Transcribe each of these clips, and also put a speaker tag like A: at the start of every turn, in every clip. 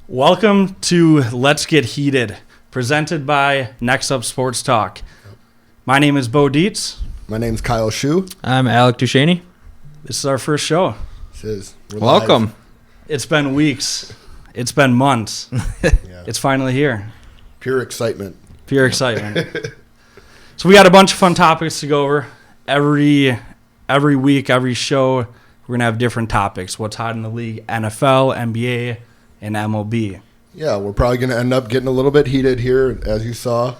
A: Welcome to Let's Get Heated, presented by Next Up Sports Talk. My name is Bo Dietz.
B: My name's Kyle Shu.
C: I'm Alec Duchaney.
A: This is our first show.
B: This is.
C: Welcome.
B: Live.
A: It's been weeks. It's been months.
B: Yeah.
A: It's finally here.
B: Pure excitement.
A: Pure excitement. So we got a bunch of fun topics to go over. Every week, every show, we're going to have different topics. What's hot in the league, NFL, NBA, and MLB.
B: Yeah, we're probably going to end up getting a little bit heated here, as you saw.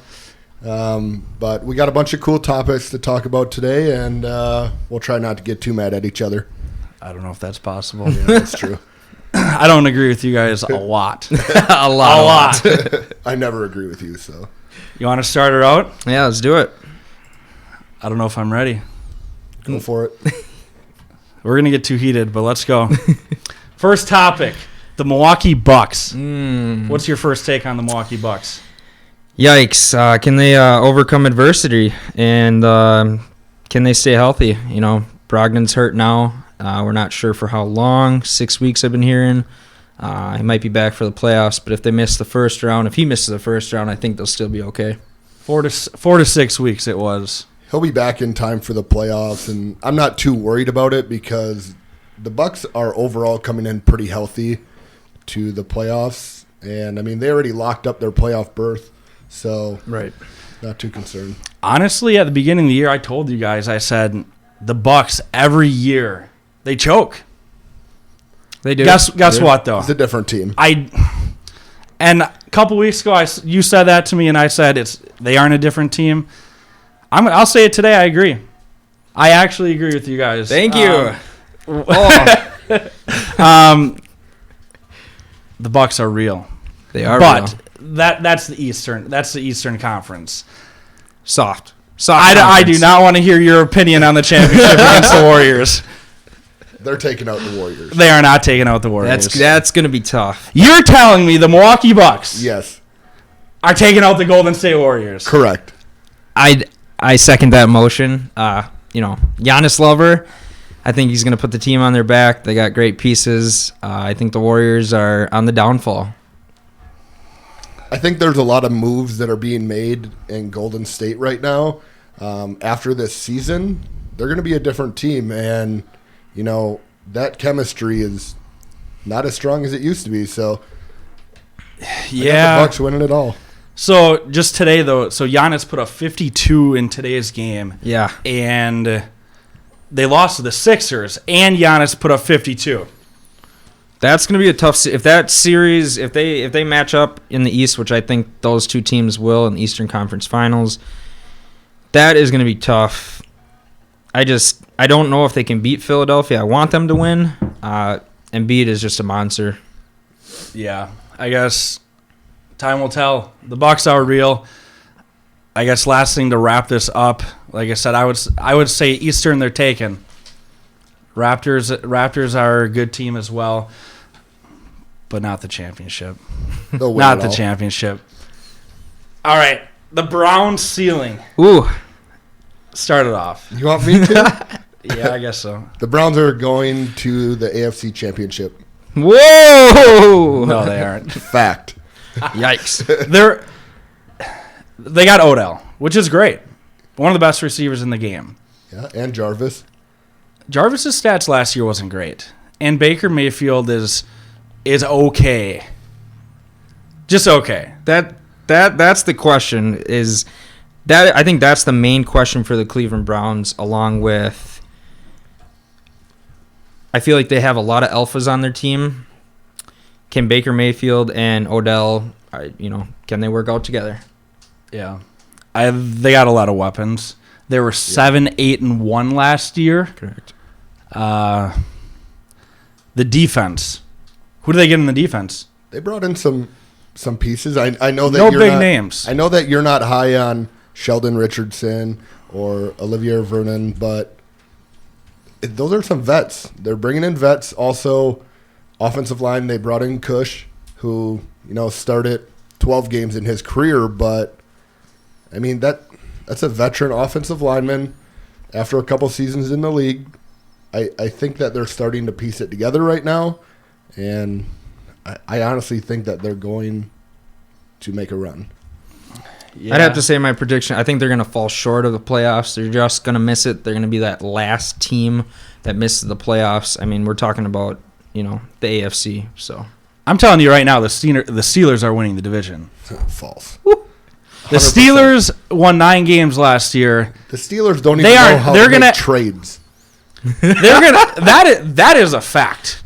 B: But we got a bunch of cool topics to talk about today, and we'll try not to get too mad at each other.
A: I don't know if that's possible.
B: Yeah, that's true.
A: I don't agree with you guys a lot.
C: a lot.
B: I never agree with you, so.
A: You want to start her out?
C: Yeah, let's do it.
A: I don't know if I'm ready.
B: Go for it.
A: We're going to get too heated, but let's go. First topic, the Milwaukee Bucks. What's your first take on the Milwaukee Bucks?
C: Yikes. Can they overcome adversity? And can they stay healthy? You know, Brogdon's hurt now. We're not sure for how long. 6 weeks I've been hearing. He might be back for the playoffs, but if they miss the first round, if he misses the first round, I think they'll still be okay.
A: 4 to 6 weeks it was.
B: He'll be back in time for the playoffs, and I'm not too worried about it because the Bucks are overall coming in pretty healthy to the playoffs. And, I mean, they already locked up their playoff berth, so
C: Right.
B: not too concerned.
A: Honestly, at the beginning of the year, I told you guys, I said, the Bucks every year, they choke.
C: They do.
A: Guess what, though?
B: It's a different team.
A: And a couple weeks ago, you said that to me, and I said they aren't a different team. I'll say it today. I agree. I actually agree with you guys.
C: Thank you.
A: The Bucks are real.
C: They are
A: But
C: real.
A: that's the Eastern Conference.
C: Soft.
A: I do not want to hear your opinion on the championship against the Warriors.
B: They're taking out the Warriors.
A: They are not taking out the Warriors.
C: That's going to be tough.
A: You're telling me the Milwaukee Bucks
B: Yes,
A: are taking out the Golden State Warriors?
B: correct.
C: I second that motion. Giannis lover. I think he's going to put the team on their back. They got great pieces. I think the Warriors are on the downfall.
B: I think there's a lot of moves that are being made in Golden State right now. After this season, they're going to be a different team, and that chemistry is not as strong as it used to be. So, I got the Bucks winning it all.
A: So just today, though, Giannis put up 52 in today's game.
C: Yeah.
A: And they lost to the Sixers, and Giannis put up 52.
C: That's going to be a tough if that series if they match up in the East, which I think those two teams will in the Eastern Conference Finals. That is going to be tough. I don't know if they can beat Philadelphia. I want them to win. Embiid is just a monster.
A: Yeah, I guess time will tell. The Bucks are real. I guess last thing to wrap this up, like I said, I would say Eastern they're taken. Raptors are a good team as well, but not the championship.
B: They'll win
A: Not
B: it
A: the
B: all.
A: championship. All right, the Browns ceiling.
C: Ooh.
A: Start it off.
B: You want me to?
A: Yeah, I guess so.
B: The Browns are going to the AFC Championship.
C: Whoa!
A: No, they aren't.
B: Fact.
C: Yikes.
A: They got Odell, which is great. One of the best receivers in the game.
B: Yeah, and Jarvis.
A: Jarvis's stats last year wasn't great, and Baker Mayfield is okay, just okay.
C: That's the question. I think that's the main question for the Cleveland Browns, along with I feel like they have a lot of alphas on their team. Can Baker Mayfield and Odell, can they work out together?
A: Yeah, they got a lot of weapons. They were 7-8-1 last year.
C: Correct.
A: The defense. Who do they get in the defense?
B: They brought in some pieces. I know that
A: No
B: you're
A: big
B: not,
A: names.
B: I know that you're not high on Sheldon Richardson or Olivier Vernon, but those are some vets. They're bringing in vets. Also, offensive line, they brought in Cush, who started 12 games in his career, but I mean that's a veteran offensive lineman after a couple seasons in the league. I think that they're starting to piece it together right now, and I honestly think that they're going to make a run.
C: I'd have to say my prediction. I think they're going to fall short of the playoffs. They're just going to miss it. They're going to be that last team that misses the playoffs. I mean, we're talking about, the AFC. So
A: I'm telling you right now, the Steelers are winning the division.
B: False.
A: The
B: 100%.
A: Steelers won 9 games last year.
B: The Steelers don't even know how to make trades.
A: That is a fact.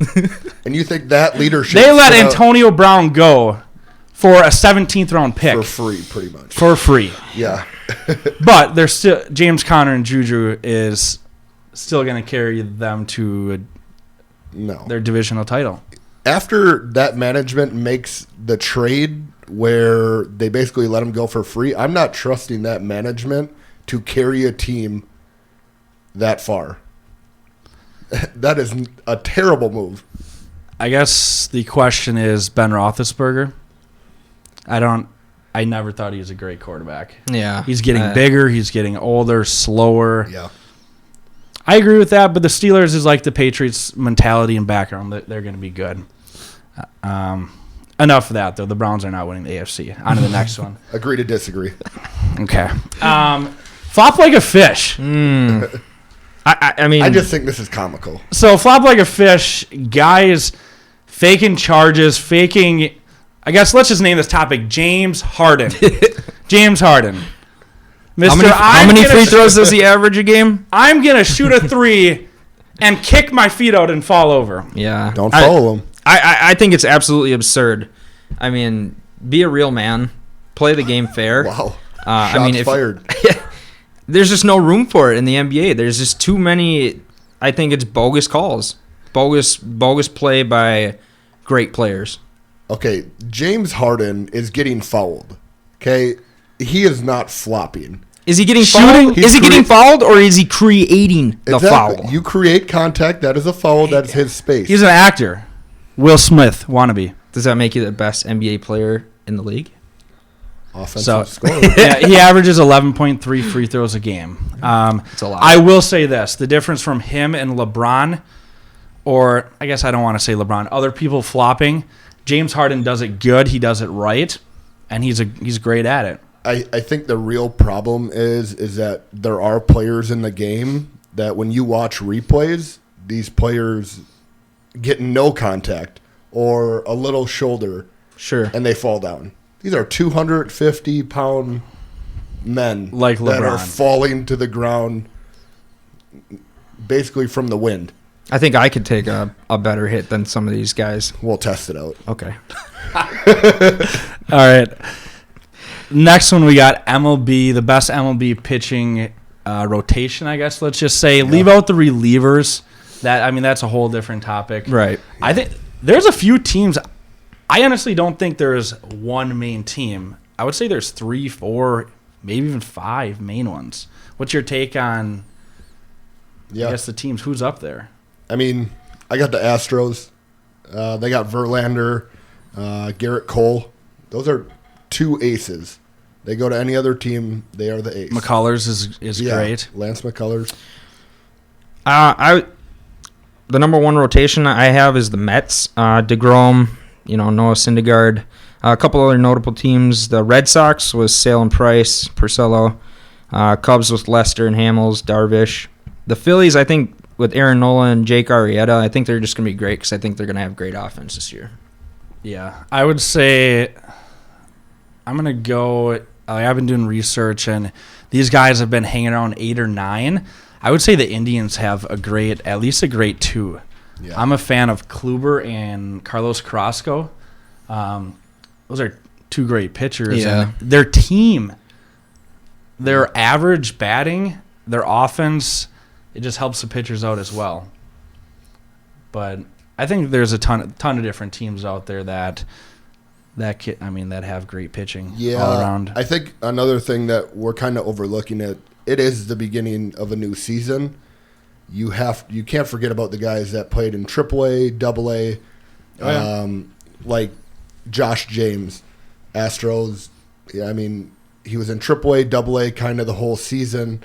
B: And you think that leadership?
A: They let Antonio Brown go for a 17th round pick
B: for free, pretty much.
A: For free.
B: Yeah.
A: But they're still James Conner and Juju is still going to carry them to their divisional title.
B: After that management makes the trade where they basically let him go for free, I'm not trusting that management to carry a team that far. That is a terrible move.
A: I guess the question is Ben Roethlisberger. I never thought he was a great quarterback.
C: Yeah.
A: He's getting bigger. He's getting older, slower.
B: Yeah.
A: I agree with that, but the Steelers is like the Patriots mentality and background. They're going to be good. Enough of that, though. The Browns are not winning the AFC. On to the next one.
B: Agree to disagree.
A: Okay. Flop like a fish.
C: I mean,
B: I just think this is comical.
A: So flop like a fish, guys faking charges, I guess let's just name this topic James Harden. James Harden.
C: How many free throws does he average a game?
A: I'm going to shoot a 3 and kick my feet out and fall over.
C: Yeah.
B: Don't follow him.
C: I think it's absolutely absurd. I mean, be a real man. Play the game fair.
B: Wow.
C: Shots
B: fired.
C: There's just no room for it in the NBA. There's just too many. I think it's bogus calls, bogus play by great players.
B: Okay, James Harden is getting fouled. Okay, he is not flopping.
C: Is he getting fouled? Is he getting fouled, or is he creating the foul?
B: You create contact. That is a foul. That is his space.
A: He's an actor. Will Smith wannabe.
C: Does that make you the best NBA player in the league?
B: Offensive scorer.
A: Yeah, he averages 11.3 free throws a game.
C: It's a lot.
A: I will say this. The difference from him and LeBron, or I guess I don't want to say LeBron, other people flopping, James Harden does it good. He does it right, and he's great at it.
B: I think the real problem is that there are players in the game that when you watch replays, these players get no contact or a little shoulder,
C: sure,
B: and they fall down. These are 250-pound men
A: like
B: that
A: LeBron
B: are falling to the ground basically from the wind.
C: I think I could take a better hit than some of these guys.
B: We'll test it out.
C: Okay.
A: All right. Next one, we got MLB, the best MLB pitching rotation, I guess. Let's just say leave out the relievers. That's a whole different topic.
C: Right.
A: I think there's a few teams. I honestly don't think there's one main team. I would say there's 3, 4, maybe even 5 main ones. What's your take on, I guess, the teams? Who's up there?
B: I mean, I got the Astros. They got Verlander, Garrett Cole. Those are 2 aces. They go to any other team, they are the ace.
A: McCullers is great.
B: Lance McCullers.
C: The number 1 rotation I have is the Mets. DeGrom, Noah Syndergaard. A couple other notable teams. The Red Sox was Sale and Price, Porcello. Cubs with Lester and Hamels, Darvish. The Phillies, I think, with Aaron Nola and Jake Arrieta, I think they're just going to be great because I think they're going to have great offense this year.
A: Yeah. I would say I'm going to go I've been doing research, and these guys have been hanging around 8 or 9. I would say the Indians have at least a great 2. Yeah. I'm a fan of Kluber and Carlos Carrasco. Those are 2 great pitchers.
C: Yeah.
A: And their team, their average batting, their offense, it just helps the pitchers out as well. But I think there's a ton of different teams out there that have great pitching all around.
B: I think another thing that we're kind of overlooking it is the beginning of a new season. You can't forget about the guys that played in AAA, AA, like Josh James, Astros. Yeah, I mean, he was in AAA, AA kind of the whole season.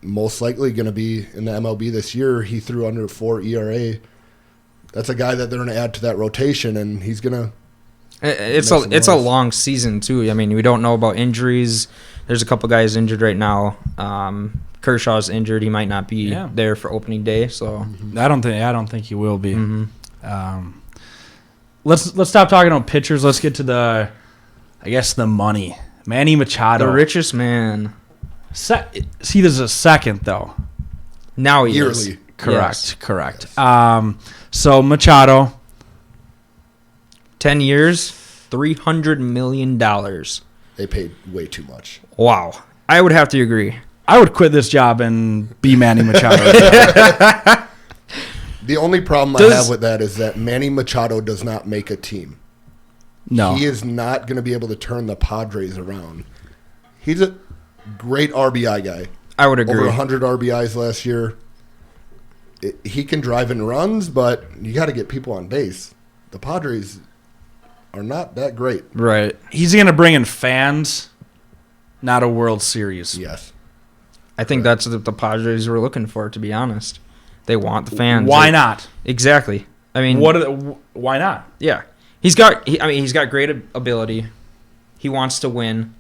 B: Most likely going to be in the MLB this year. He threw under 4 ERA. that's a guy that they're going to add to that rotation, and he's going to.
C: It's a long season too. I mean, we don't know about injuries. There's a couple guys injured right now. Kershaw's injured. He might not be there for opening day. So
A: I don't think he will be. Let's stop talking about pitchers. Let's get to the money. Manny Machado,
C: the richest man.
A: See, this is a second though.
C: Now he
B: yearly.
C: is.
A: Correct. So Machado.
C: 10 years, $300 million.
B: They paid way too much.
C: Wow. I would have to agree.
A: I would quit this job and be Manny Machado.
B: The only problem I have with that is that Manny Machado does not make a team.
A: No.
B: He is not going to be able to turn the Padres around. He's a great RBI guy.
C: I would agree.
B: Over 100 RBIs last year. He can drive in runs, but you got to get people on base. The Padres are not that great.
A: Right. He's going to bring in fans, not a World Series.
B: Yes.
C: I think that's what the Padres were looking for, to be honest. They want the fans.
A: Why not?
C: Exactly. I mean,
A: why not?
C: Yeah. He's got great ability. He wants to win.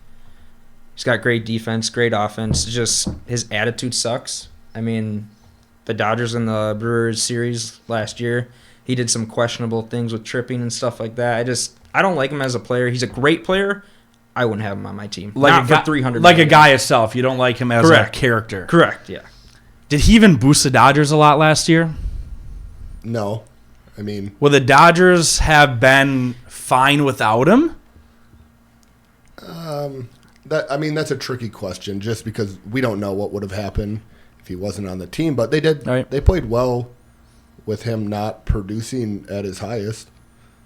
C: He's got great defense, great offense. Just his attitude sucks. I mean, the Dodgers in the Brewers series last year, he did some questionable things with tripping and stuff like that. I don't like him as a player. He's a great player. I wouldn't have him on my team. Not for $300
A: like a guy itself. You don't like him as a character.
C: Correct, yeah.
A: Did he even boost the Dodgers a lot last year?
B: No. I mean...
A: Would the Dodgers have been fine without him?
B: That's a tricky question just because we don't know what would have happened if he wasn't on the team. But they did. Right. They played well with him not producing at his highest.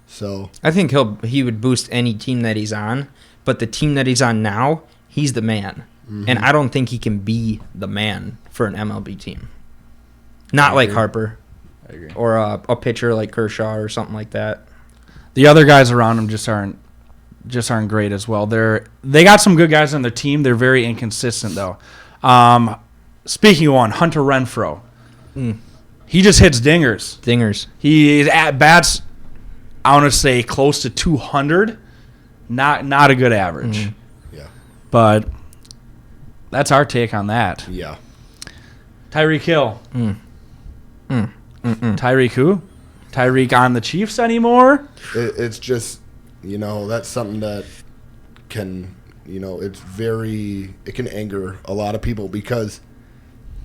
B: So
C: I think he would boost any team that he's on, but the team that he's on now, he's the man. Mm-hmm. And I don't think he can be the man for an MLB team. Not like Harper.
A: I agree.
C: Or a pitcher like Kershaw or something like that.
A: The other guys around him just aren't great as well. They got some good guys on their team. They're very inconsistent though. Speaking of one, Hunter Renfroe. He just hits dingers. He is at bats, I want to say close to 200. Not a good average.
B: Mm-hmm. Yeah.
A: But that's our take on that.
B: Yeah.
A: Tyreek Hill. Tyreek who? Tyreek on the Chiefs anymore?
B: It's just, that's something that can, it can anger a lot of people because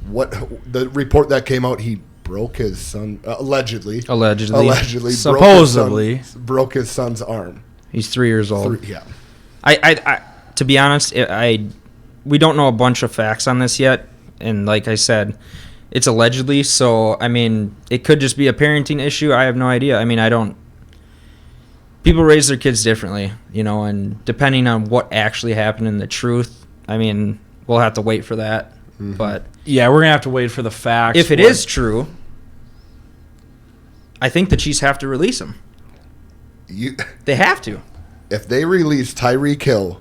B: the report that came out, he broke his son, allegedly,
A: supposedly
B: broke his son's arm.
C: He's 3 years old.
B: Yeah.
C: I to be honest, we don't know a bunch of facts on this yet, and like I said, it's allegedly. So I mean, it could just be a parenting issue. I have no idea. I mean, people raise their kids differently, and depending on what actually happened and the truth, I mean, we'll have to wait for that. Mm-hmm. But
A: yeah, we're gonna have to wait for the facts.
C: If it is true, I think the Chiefs have to release him. They have to.
B: If they release Tyreek Hill,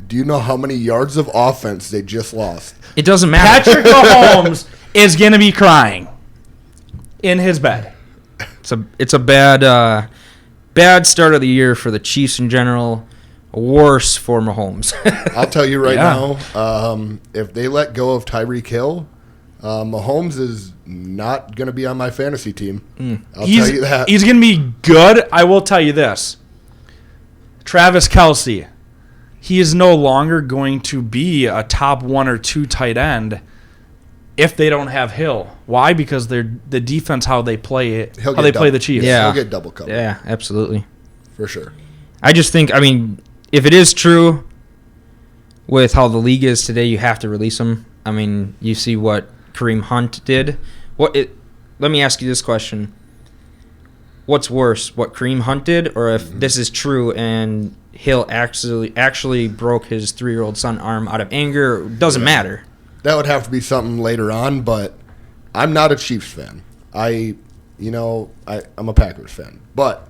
B: do you know how many yards of offense they just lost?
C: It doesn't matter.
A: Patrick Mahomes is going to be crying in his bed.
C: It's a bad start of the year for the Chiefs in general. Worse for Mahomes.
B: I'll tell you right now, if they let go of Tyreek Hill, Mahomes is not going to be on my fantasy team. I'll tell you that.
A: He's going to be good. I will tell you this. Travis Kelce, he is no longer going to be a top 1 or 2 tight end if they don't have Hill. Why? Because the defense, how they play it, play the Chiefs.
C: Yeah.
B: He'll get double covered.
C: Yeah, absolutely.
B: For sure.
C: I just think, if it is true with how the league is today, you have to release him. You see what Kareem Hunt did. Let me ask you this question. What's worse, what Kareem Hunt did, or if this is true and Hill actually broke his 3-year-old son arm out of anger? It doesn't matter.
B: That would have to be something later on, but I'm not a Chiefs fan. I'm a Packers fan. But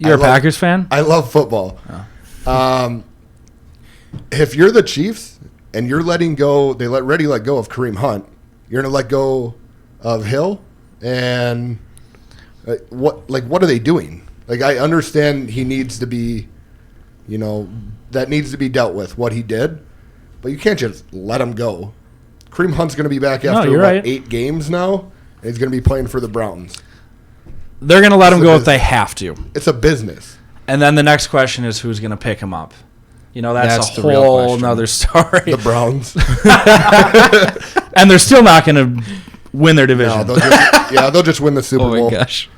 A: you're a Packers fan?
B: I love football. Oh. If you're the Chiefs and you're letting go, they already let go of Kareem Hunt, you're going to let go of Hill, and What are they doing? Like, I understand he needs to be, that needs to be dealt with, what he did, but you can't just let him go. Kareem Hunt's going to be back after 8 games now, and he's going to be playing for the Browns.
A: They're going to let him go if they have to.
B: It's a business.
A: And then the next question is who's going to pick him up. That's a
C: the real
A: whole
C: question.
A: nother story.
B: The Browns.
A: And they're still not going to win their division.
B: No, they'll just win the Super Bowl.
C: Oh, my gosh.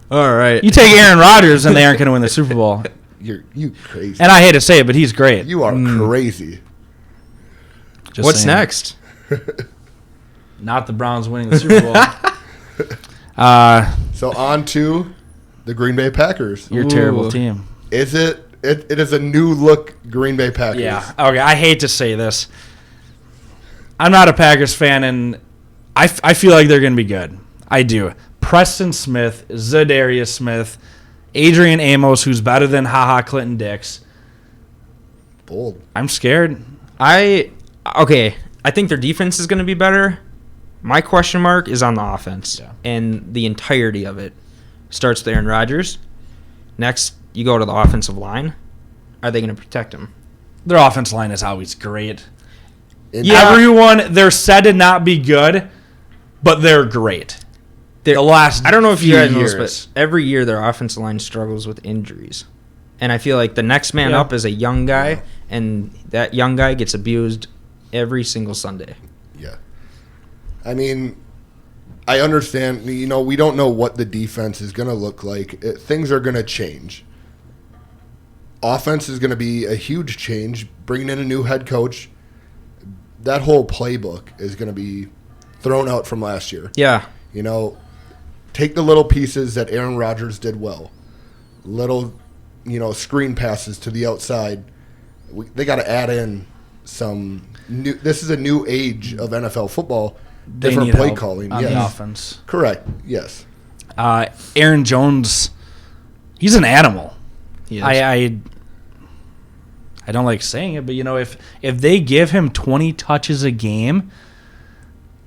C: All right.
A: You take Aaron Rodgers, and they aren't going to win the Super Bowl.
B: You crazy.
A: And I hate to say it, but he's great.
B: You are crazy.
A: Just
C: What's
A: saying.
C: next?
A: Not the Browns winning the Super Bowl.
B: So on to the Green Bay Packers.
A: Your terrible team.
B: Is it? It is a new look Green Bay Packers.
A: Yeah. Okay. I hate to say this. I'm not a Packers fan, and I feel like they're going to be good. I do. Preston Smith, Zadarius Smith, Adrian Amos, who's better than HaHa Clinton Dix.
B: Bold.
A: I'm scared.
C: I think their defense is going to be better. My question mark is on the offense, and the entirety of it starts with Aaron Rodgers. Next, you go to the offensive line. Are they going to protect him?
A: Their offensive line is always great.
B: Yeah.
A: Everyone, they're said to not be good, but they're great. The last
C: I don't know if you
A: few
C: guys know
A: years.
C: this, but every year their offensive line struggles with injuries. And I feel like the next man up is a young guy, and that young guy gets abused every single Sunday.
B: Yeah. I mean, I understand. We don't know what the defense is going to look like. Things are going to change. Offense is going to be a huge change. Bringing in a new head coach, that whole playbook is going to be thrown out from last year.
C: Yeah.
B: Take the little pieces that Aaron Rodgers did well. Little, screen passes to the outside. They got to add in some new. This is a new age of NFL football. Different play calling
A: on the offense.
B: Correct. Yes.
A: Aaron Jones, he's an animal.
C: He is.
A: I don't like saying it, but if they give him 20 touches a game,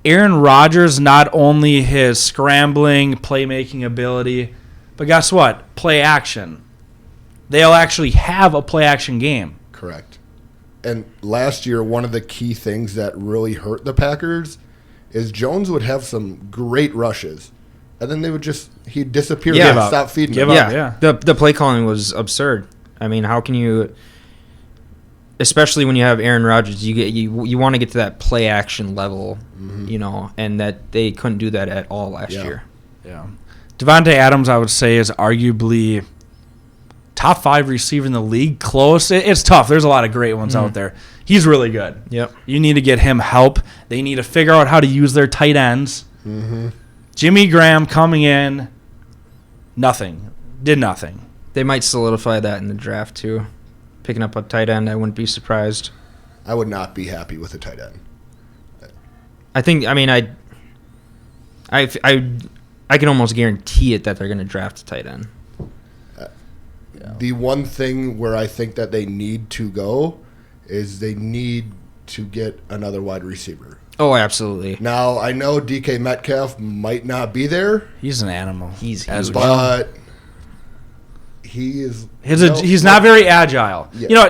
A: Aaron Rodgers, not only his scrambling, playmaking ability, but guess what? Play action. They'll actually have a play action game.
B: Correct. And last year, one of the key things that really hurt the Packers is Jones would have some great rushes, and then he'd disappear and stop feeding them.
A: Yeah.
C: The play calling was absurd. I mean, how can you, especially when you have Aaron Rodgers, you want to get to that play action level, and that they couldn't do that at all last year.
A: Yeah. Devontae Adams, I would say, is arguably top 5 receiver in the league. Close. It's tough. There's a lot of great ones out there. He's really good.
C: Yep.
A: You need to get him help. They need to figure out how to use their tight ends.
B: Mm-hmm.
A: Jimmy Graham coming in, did nothing.
C: They might solidify that in the draft too. Picking up a tight end, I wouldn't be surprised.
B: I would not be happy with a tight end.
C: I can almost guarantee it that they're going to draft a tight end.
B: The one thing where I think that they need to go is they need to get another wide receiver.
C: Oh, absolutely.
B: Now, I know DK Metcalf might not be there.
A: He's an animal.
C: He's
A: as
C: huge.
A: well.
B: But he is...
A: He's not very agile. Yeah.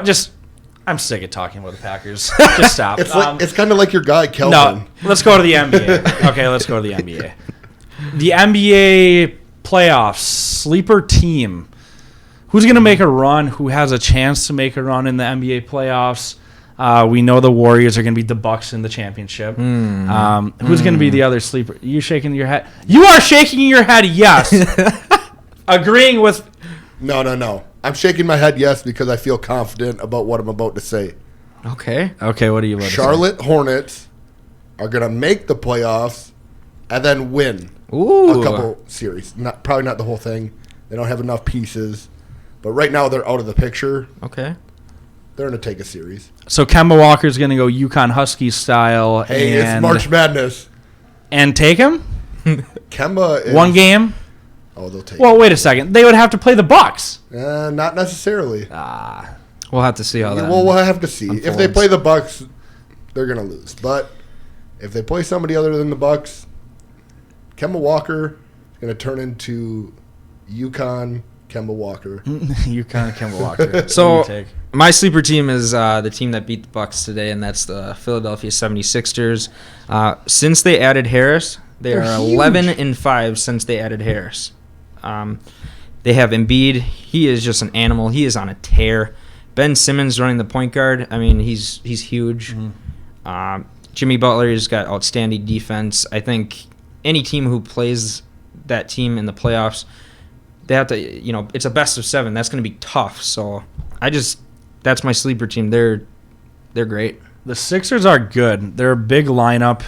A: I'm sick of talking about the Packers. Just stop.
B: It's kind of like your guy, Kelvin.
A: No, let's go to the NBA. Okay, let's go to the NBA. The NBA playoffs, sleeper team. Who's going to make a run? Who has a chance to make a run in the NBA playoffs? We know the Warriors are going to beat the Bucks in the championship. Who's going to be the other sleeper? You shaking your head? You are shaking your head, yes. Agreeing with...
B: No. I'm shaking my head yes because I feel confident about what I'm about to say.
C: Okay.
A: Okay, what are you about to say?
B: Charlotte Hornets are going to make the playoffs and then win
C: Ooh.
B: a couple series. Probably not the whole thing. They don't have enough pieces. But right now they're out of the picture.
C: Okay.
B: They're going to take a series.
A: So Kemba Walker's going to go UConn Huskies style.
B: Hey, it's March Madness.
A: And take him?
B: Kemba is...
A: One game?
B: Oh, they'll take
A: Well, wait a second. They would have to play the Bucks.
B: Not necessarily.
C: We'll have to see how that
B: We'll have to see.
C: unfolds.
B: If they play the Bucks, they're going to lose. But if they play somebody other than the Bucks, Kemba Walker is going going to turn into UConn Kemba Walker.
A: UConn Kemba Walker.
C: So my sleeper team is the team that beat the Bucks today, and that's the Philadelphia 76ers. Since they added Harris, they're 11-5 since they added Harris. They have Embiid. He is just an animal. He is on a tear. Ben Simmons running the point guard. I mean, he's huge. Jimmy Butler has got outstanding defense. I think any team who plays that team in the playoffs, they have to, it's a best of 7. That's going to be tough. So that's my sleeper team. They're great.
A: The Sixers are good. They're a big lineup.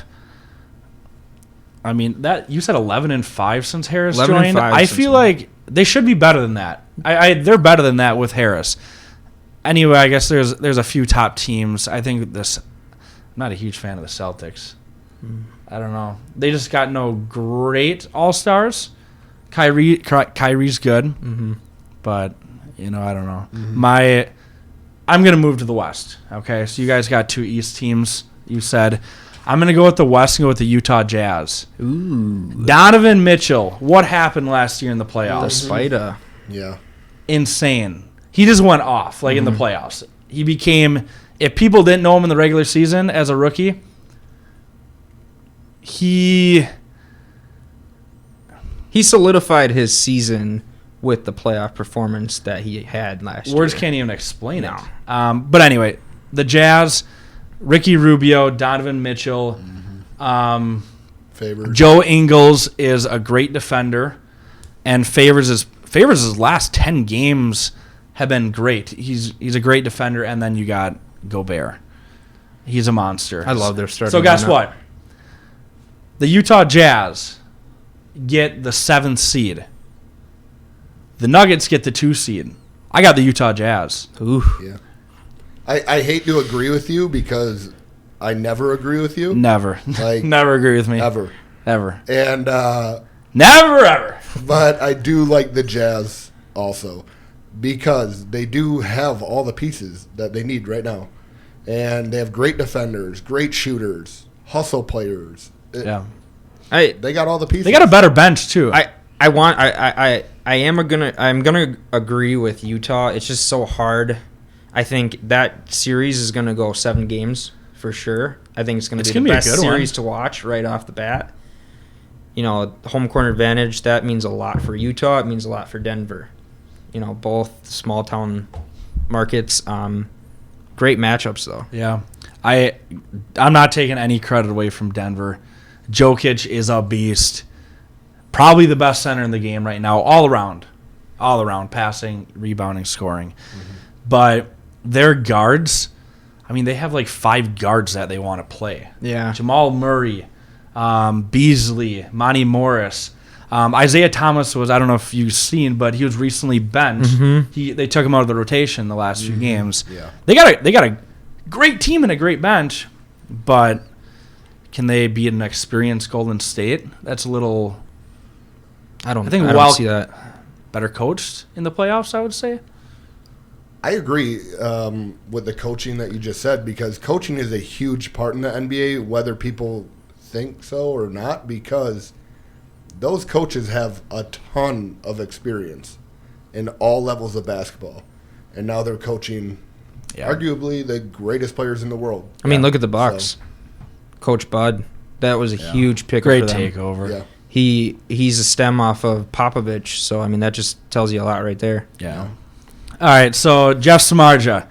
A: I mean, that you said 11-5 since Harris joined. I feel like they should be better than that. They're better than that with Harris. Anyway, I guess there's a few top teams. I think I'm not a huge fan of the Celtics. I don't know. They just got no great all-stars. Kyrie's good, but I don't know. I'm gonna move to the West. Okay, so you guys got 2 East teams. You said I'm gonna go with the West and go with the Utah Jazz.
C: Ooh,
A: Donovan Mitchell. What happened last year in the playoffs?
C: the Spider.
B: Yeah.
A: Insane. He just went off in the playoffs. He became. If people didn't know him in the regular season as a rookie, he
C: solidified his season with the playoff performance that he had last year.
A: Words can't even explain it. But anyway, the Jazz, Ricky Rubio, Donovan Mitchell,
B: Favors.
A: Joe Ingles is a great defender, and Favors' last 10 games have been great. He's a great defender, and then you got Gobert. He's a monster.
C: I love their starting
A: So guess
C: lineup.
A: what? The Utah Jazz get the 7th seed. The Nuggets get the 2 seed. I got the Utah Jazz.
C: Ooh.
B: Yeah. I hate to agree with you because I never agree with you.
A: Never.
B: Like,
A: never agree with me.
B: Ever. And
A: never ever.
B: But I do like the Jazz also because they do have all the pieces that they need right now. And they have great defenders, great shooters, hustle players.
A: Yeah.
B: They got all the pieces.
A: They got a better bench too.
C: I'm gonna agree with Utah. It's just so hard. I think that series is gonna go 7 games for sure. I think it's gonna be the best series to watch right off the bat. Home court advantage, that means a lot for Utah. It means a lot for Denver. Both small town markets. Great matchups though.
A: Yeah. I'm not taking any credit away from Denver. Jokic is a beast. Probably the best center in the game right now, all around, passing, rebounding, scoring. But their guards, they have like 5 guards that they want to play.
C: Yeah.
A: Jamal Murray, Beasley, Manny Morris. Isaiah Thomas was, I don't know if you've seen, but he was recently benched. They took him out of the rotation the last few games.
B: Yeah.
A: They got a great team and a great bench, but can they beat an experienced Golden State? That's a little. I don't see that. Better coached in the playoffs, I would say.
B: I agree with the coaching that you just said because coaching is a huge part in the NBA, whether people think so or not, because those coaches have a ton of experience in all levels of basketball. And now they're coaching arguably the greatest players in the world.
C: Look at the Bucks. So. Coach Bud, that was a huge pick.
A: Great takeover.
B: Yeah.
C: He's a stem off of Popovich, so that just tells you a lot right there.
A: Yeah. All right, so Jeff Samardzija,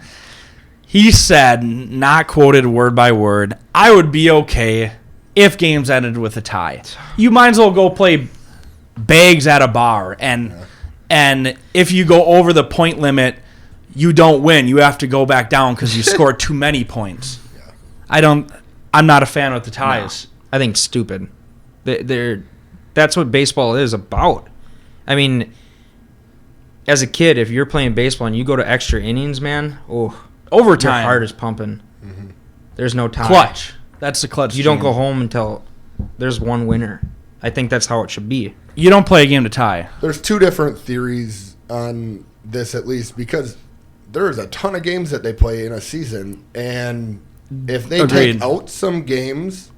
A: he said, not quoted word by word, I would be okay if games ended with a tie. You might as well go play bags at a bar, and if you go over the point limit, you don't win. You have to go back down because you scored too many points. Yeah. I'm not a fan of the ties.
C: No, I think it's stupid. That's what baseball is about. As a kid, if you're playing baseball and you go to extra innings, man, overtime, your heart is pumping. There's no tie.
A: Clutch. That's the clutch.
C: You don't go home until there's one winner. I think that's how it should be.
A: You don't play a game to tie.
B: There's 2 different theories on this, at least, because there's a ton of games that they play in a season, and if they take out some games,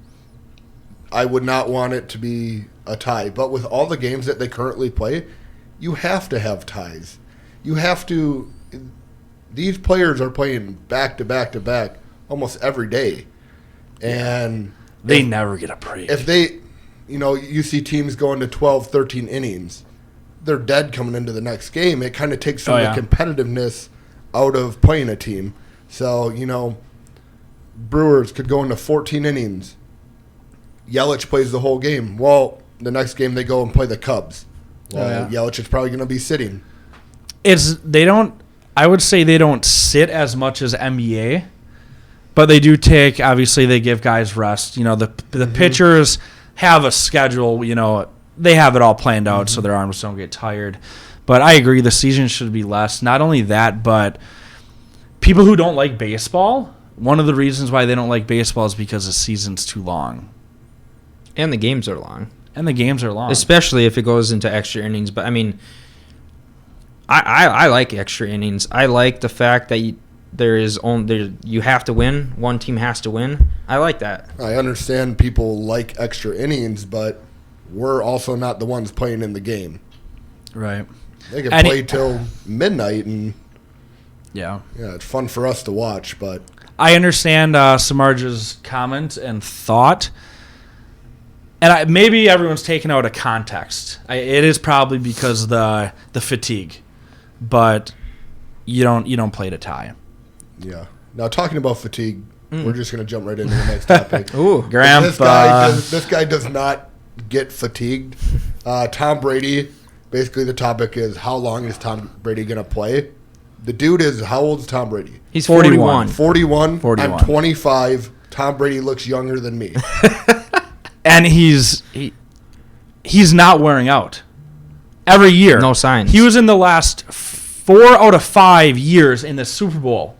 B: I would not want it to be a tie. But with all the games that they currently play, you have to have ties. You have to. These players are playing back to back to back almost every day, and
A: they never get a break.
B: If they, you see teams going to 12, 13 innings, they're dead coming into the next game. It kind of takes some of the competitiveness out of playing a team. So, Brewers could go into 14 innings. Yelich plays the whole game. Well, the next game they go and play the Cubs. Well, Yelich is probably going to be sitting.
A: I would say they don't sit as much as NBA, but they do take, obviously they give guys rest. The pitchers have a schedule, they have it all planned out so their arms don't get tired. But I agree, the season should be less. Not only that, but people who don't like baseball, one of the reasons why they don't like baseball is because the season's too long.
C: And the games are long.
A: Especially
C: if it goes into extra innings. But, I mean, I like extra innings. I like the fact that you have to win. One team has to win. I like that.
B: I understand people like extra innings, but we're also not the ones playing in the game.
A: Right.
B: They can play till midnight, and it's fun for us to watch. But
A: I understand Samardz's comment and thought, and maybe everyone's taken out of context. It is probably because the fatigue, but you don't play to tie.
B: Yeah. Now, talking about fatigue, we're just going to jump right into the next topic.
C: Ooh, Grandpa.
B: This guy does not get fatigued. Tom Brady, basically the topic is how long is Tom Brady going to play? The dude is, how old is Tom Brady?
C: He's 41.
B: 41. I'm 25. Tom Brady looks younger than me.
A: And he's not wearing out. Every year.
C: No signs.
A: He was in the last 4 out of 5 years in the Super Bowl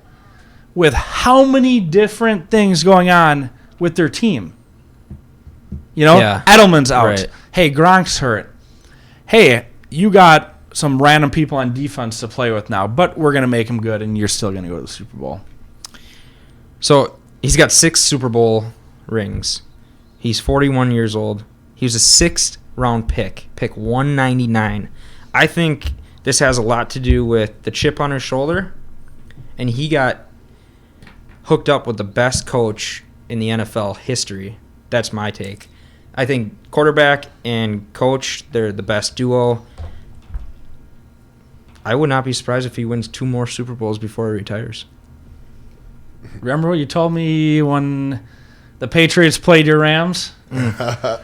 A: with how many different things going on with their team? Edelman's out.
C: Right.
A: Hey, Gronk's hurt. Hey, you got some random people on defense to play with now, but we're going to make him good, and you're still going to go to the Super Bowl.
C: So he's got 6 Super Bowl rings. He's 41 years old. He was a 6th-round pick 199. I think this has a lot to do with the chip on his shoulder, and he got hooked up with the best coach in the NFL history. That's my take. I think quarterback and coach, they're the best duo. I would not be surprised if he wins 2 more Super Bowls before he retires.
A: Remember what you told me when the Patriots played your Rams?
C: That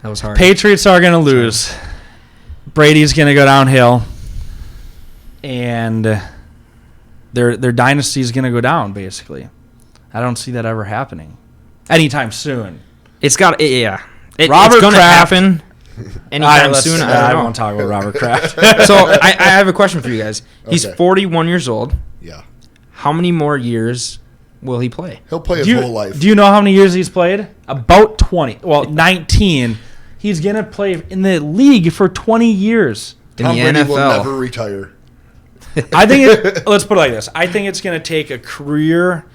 C: was hard.
A: Patriots are going to lose. Brady's going to go downhill. And their dynasty is going to go down, basically. I don't see that ever happening anytime soon.
C: It's got, yeah. It's
A: Robert
C: going to
A: Kraft,
C: happen anytime soon.
A: I won't talk about Robert Kraft.
C: So I have a question for you guys. He's 41 years old.
B: Yeah.
C: How many more years will he play?
B: He'll play his whole life.
A: Do you know how many years he's played? About 20. Well, 19. He's going to play in the league for 20 years.
B: Tom Brady will never retire.
A: I think let's put it like this. I think it's going to take a career,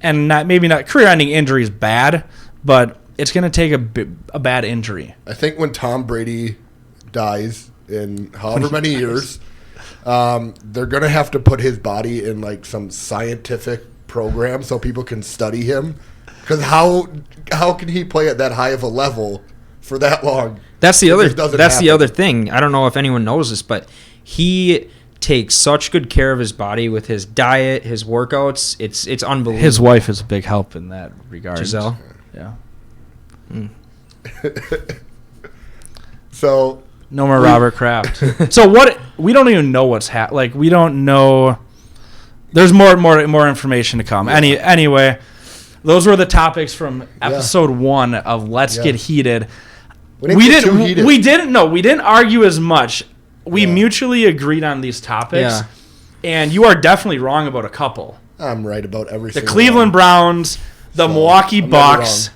A: and maybe not career-ending injury is bad, but it's going to take a bad injury.
B: I think when Tom Brady dies in however many years, they're going to have to put his body in like some scientific program so people can study him. Because how can he play at that high of a level for that long?
C: That's the other thing. I don't know if anyone knows this, but he takes such good care of his body with his diet, his workouts. It's unbelievable.
A: His wife is a big help in that regard.
C: Giselle.
A: Yeah.
B: So
A: no more Robert Kraft. So what? We don't even know what's happening. Like we don't know. There's more information to come.
B: Yeah.
A: Anyway, those were the topics from episode 1 of Let's Get Heated. We didn't argue as much. We mutually agreed on these topics, and you are definitely wrong about a couple.
B: I'm right about everything.
A: The Cleveland Browns, the Milwaukee Bucks.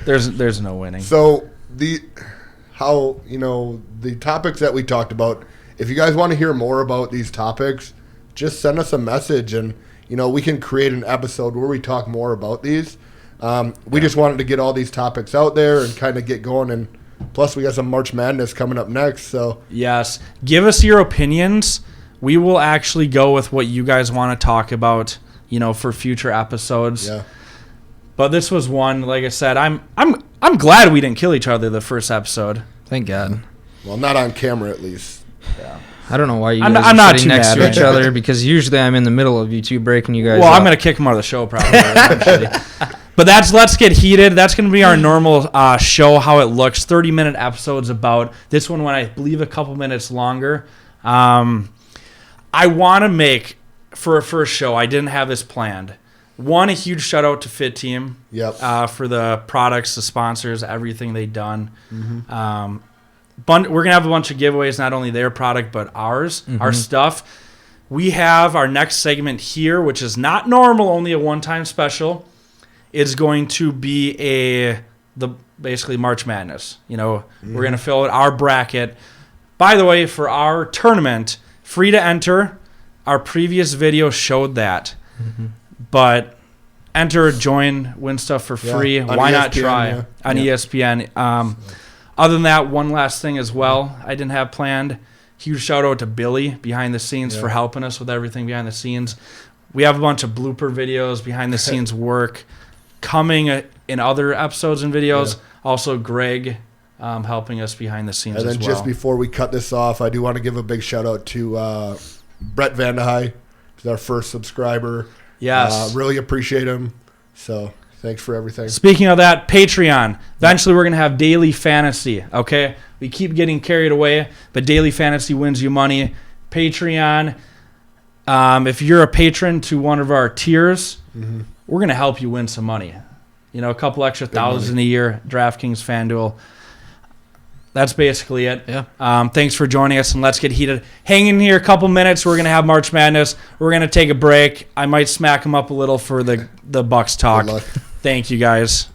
A: There's no winning.
B: So the topics that we talked about. If you guys want to hear more about these topics, just send us a message, and we can create an episode where we talk more about these. We just wanted to get all these topics out there and kind of get going. And plus, we got some March Madness coming up next. So
A: yes, give us your opinions. We will actually go with what you guys want to talk about, for future episodes.
B: Yeah.
A: But this was one, like I said, I'm glad we didn't kill each other the first episode.
C: Thank God.
B: Well, not on camera at least.
A: Yeah.
C: I don't know why you guys
A: I'm
C: are
A: not
C: sitting
A: too
C: next
A: mad
C: to
A: at
C: each
A: it.
C: other, because usually I'm in the middle of you two breaking you guys
A: Well,
C: up.
A: I'm going to kick him out of the show probably eventually. But Let's Get Heated. That's going to be our normal show, how it looks. 30-minute episodes about. This one went, I believe, a couple minutes longer. I want to make, for a first show, I didn't have this planned. One, a huge shout out to Fit Team.
B: Yep.
A: For the products, the sponsors, everything they've done.
B: Mm-hmm.
A: We're going to have a bunch of giveaways, not only their product, but ours, our stuff. We have our next segment here, which is not normal, only a one-time special. It's going to be basically March Madness. We're going to fill out our bracket. By the way, for our tournament, free to enter. Our previous video showed that. Mm-hmm. But enter, join, win stuff for free. Why
B: ESPN,
A: not try on ESPN? Other than that, one last thing as well I didn't have planned. Huge shout out to Billy behind the scenes for helping us with everything behind the scenes. We have a bunch of blooper videos, behind the scenes work coming in other episodes and videos. Also, Greg helping us behind the scenes as well.
B: And then just before we cut this off, I do want to give a big shout out to Brett Vandehey. He's our first subscriber.
A: Yes.
B: Really appreciate him. So thanks for everything.
A: Speaking of that, Patreon. Eventually, we're going to have daily fantasy, okay? We keep getting carried away, but daily fantasy wins you money. Patreon, if you're a patron to one of our tiers, we're going to help you win some money. A couple extra thousand a year, DraftKings, FanDuel. That's basically it.
C: Yeah.
A: Thanks for joining us, and Let's Get Heated. Hang in here a couple minutes. We're going to have March Madness. We're going to take a break. I might smack them up a little for the Bucks talk.
B: Good luck.
A: Thank you, guys.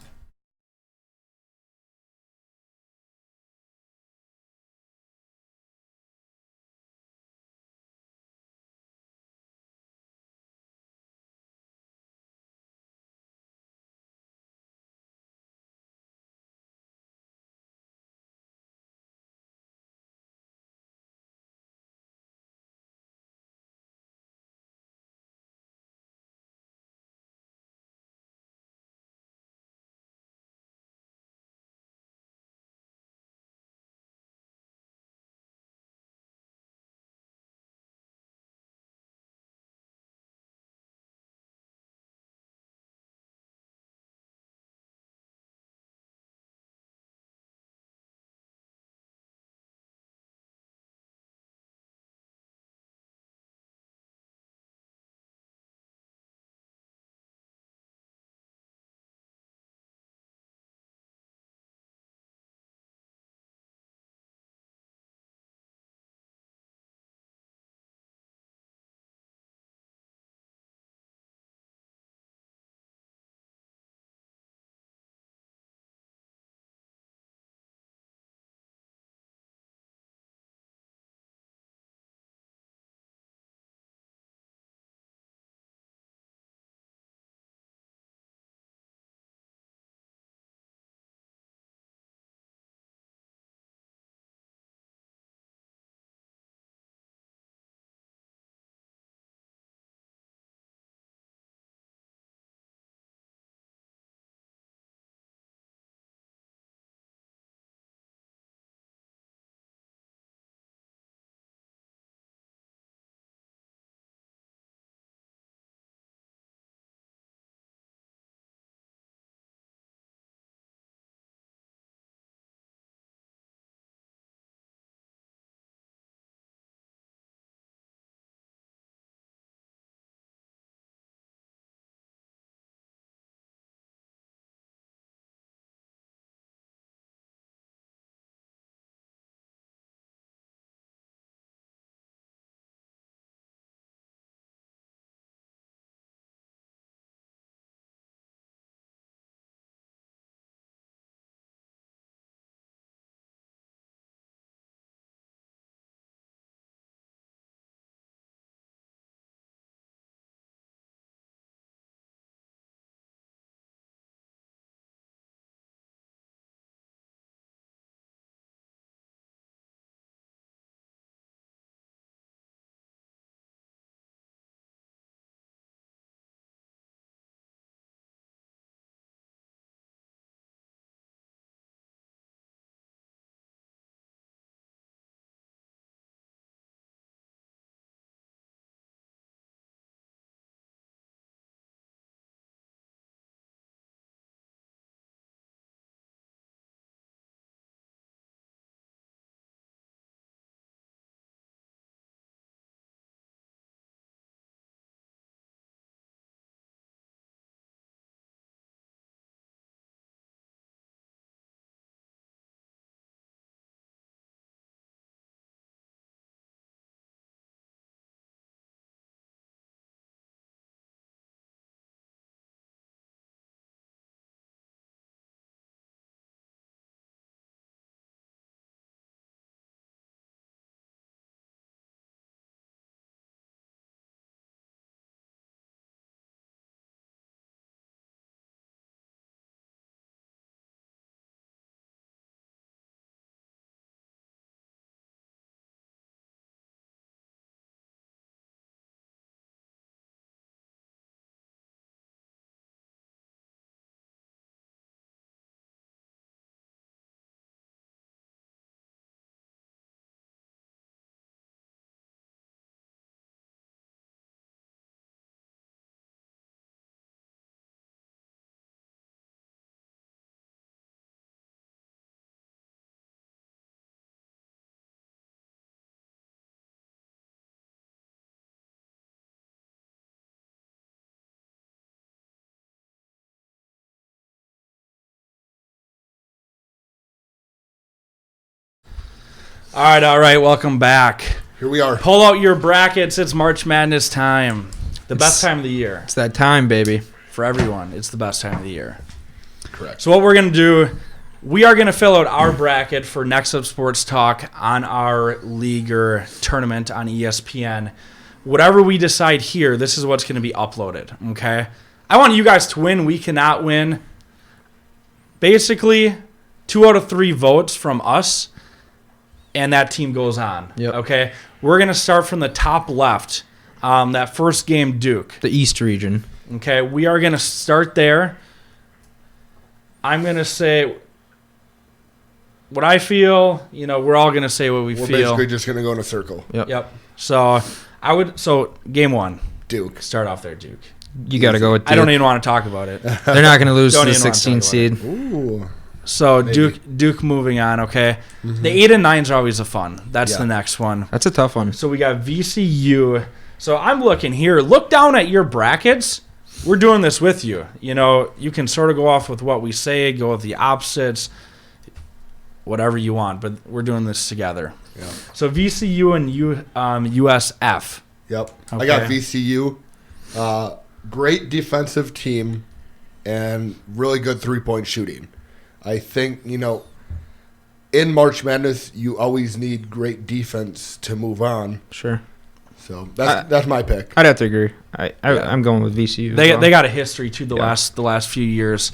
A: All right. Welcome back.
B: Here we are.
A: Pull out your brackets. It's March Madness time. The best time of the year.
C: It's that time, baby.
A: For everyone, it's the best time of the year.
B: Correct.
A: So what we're going to do, we are going to fill out our bracket for Next Up Sports Talk on our league or tournament on ESPN. Whatever we decide here, this is what's going to be uploaded, okay? I want you guys to win. We cannot win. Basically, 2 out of 3 votes from us, and that team goes on, okay? We're going to start from the top left, that first game, Duke.
C: The East region.
A: Okay, we are going to start there. I'm going to say what I feel. We're all going to say what we feel.
B: We're basically just going to go in a circle.
A: Yep. So, game 1.
B: Duke.
A: Start off there, Duke.
C: You got to go with Duke.
A: I don't even want to talk about it.
C: They're not going to lose to the 16 seed.
B: Ooh.
A: So,
B: Maybe.
A: Duke moving on, okay?
B: Mm-hmm.
A: The 8 and 9s are always a fun. That's the next one.
C: That's a tough one.
A: So, we got VCU. So, I'm looking here. Look down at your brackets. We're doing this with you. You can sort of go off with what we say, go with the opposites, whatever you want, but we're doing this together.
B: Yeah.
A: So VCU and USF.
B: Yep.
A: Okay.
B: I got VCU. Great defensive team and really good three-point shooting. I think, in March Madness, you always need great defense to move on.
C: Sure.
B: So that's my pick.
C: I'd have to agree. I'm going with VCU.
A: They got a history too the last few years.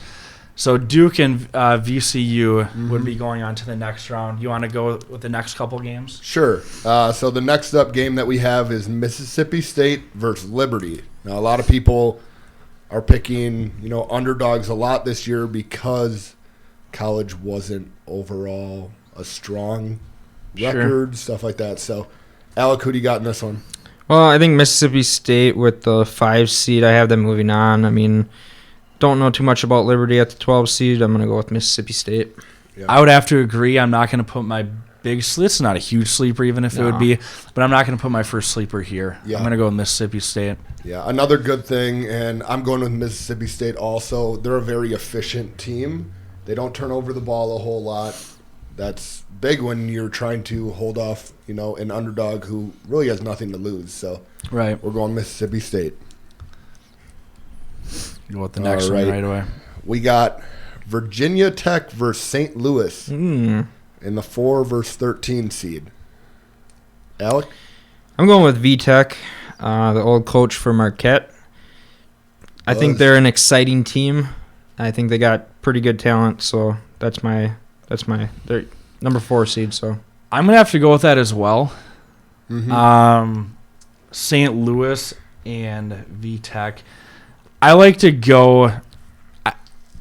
A: So Duke and VCU would be going on to the next round. You want to go with the next couple games?
B: Sure. So the next up game that we have is Mississippi State versus Liberty. Now, a lot of people are picking, underdogs a lot this year because college wasn't overall a strong record, stuff like that. So, Alec, who do you got in this one?
C: Well, I think Mississippi State with the 5 seed, I have them moving on. I mean, don't know too much about Liberty at the 12 seed. I'm going to go with Mississippi State.
A: Yeah. I would have to agree. I'm not going to put my big sleeper. It's not a huge sleeper even if it would be, but I'm not going to put my first sleeper here. Yeah. I'm going to go with Mississippi State.
B: Yeah, another good thing, and I'm going with Mississippi State also. They're a very efficient team. They don't turn over the ball a whole lot. That's big when you're trying to hold off, an underdog who really has nothing to lose. So
A: we're
B: going Mississippi State.
A: Go with the next one right away.
B: We got Virginia Tech versus St. Louis in the 4 versus 13 seed. Alec?
C: I'm going with VTech, the old coach for Marquette. I think they're an exciting team. I think they got pretty good talent, so that's they're number 4 seed. So
A: I'm gonna have to go with that as well.
B: Mm-hmm.
A: St. Louis and VTech. I like to go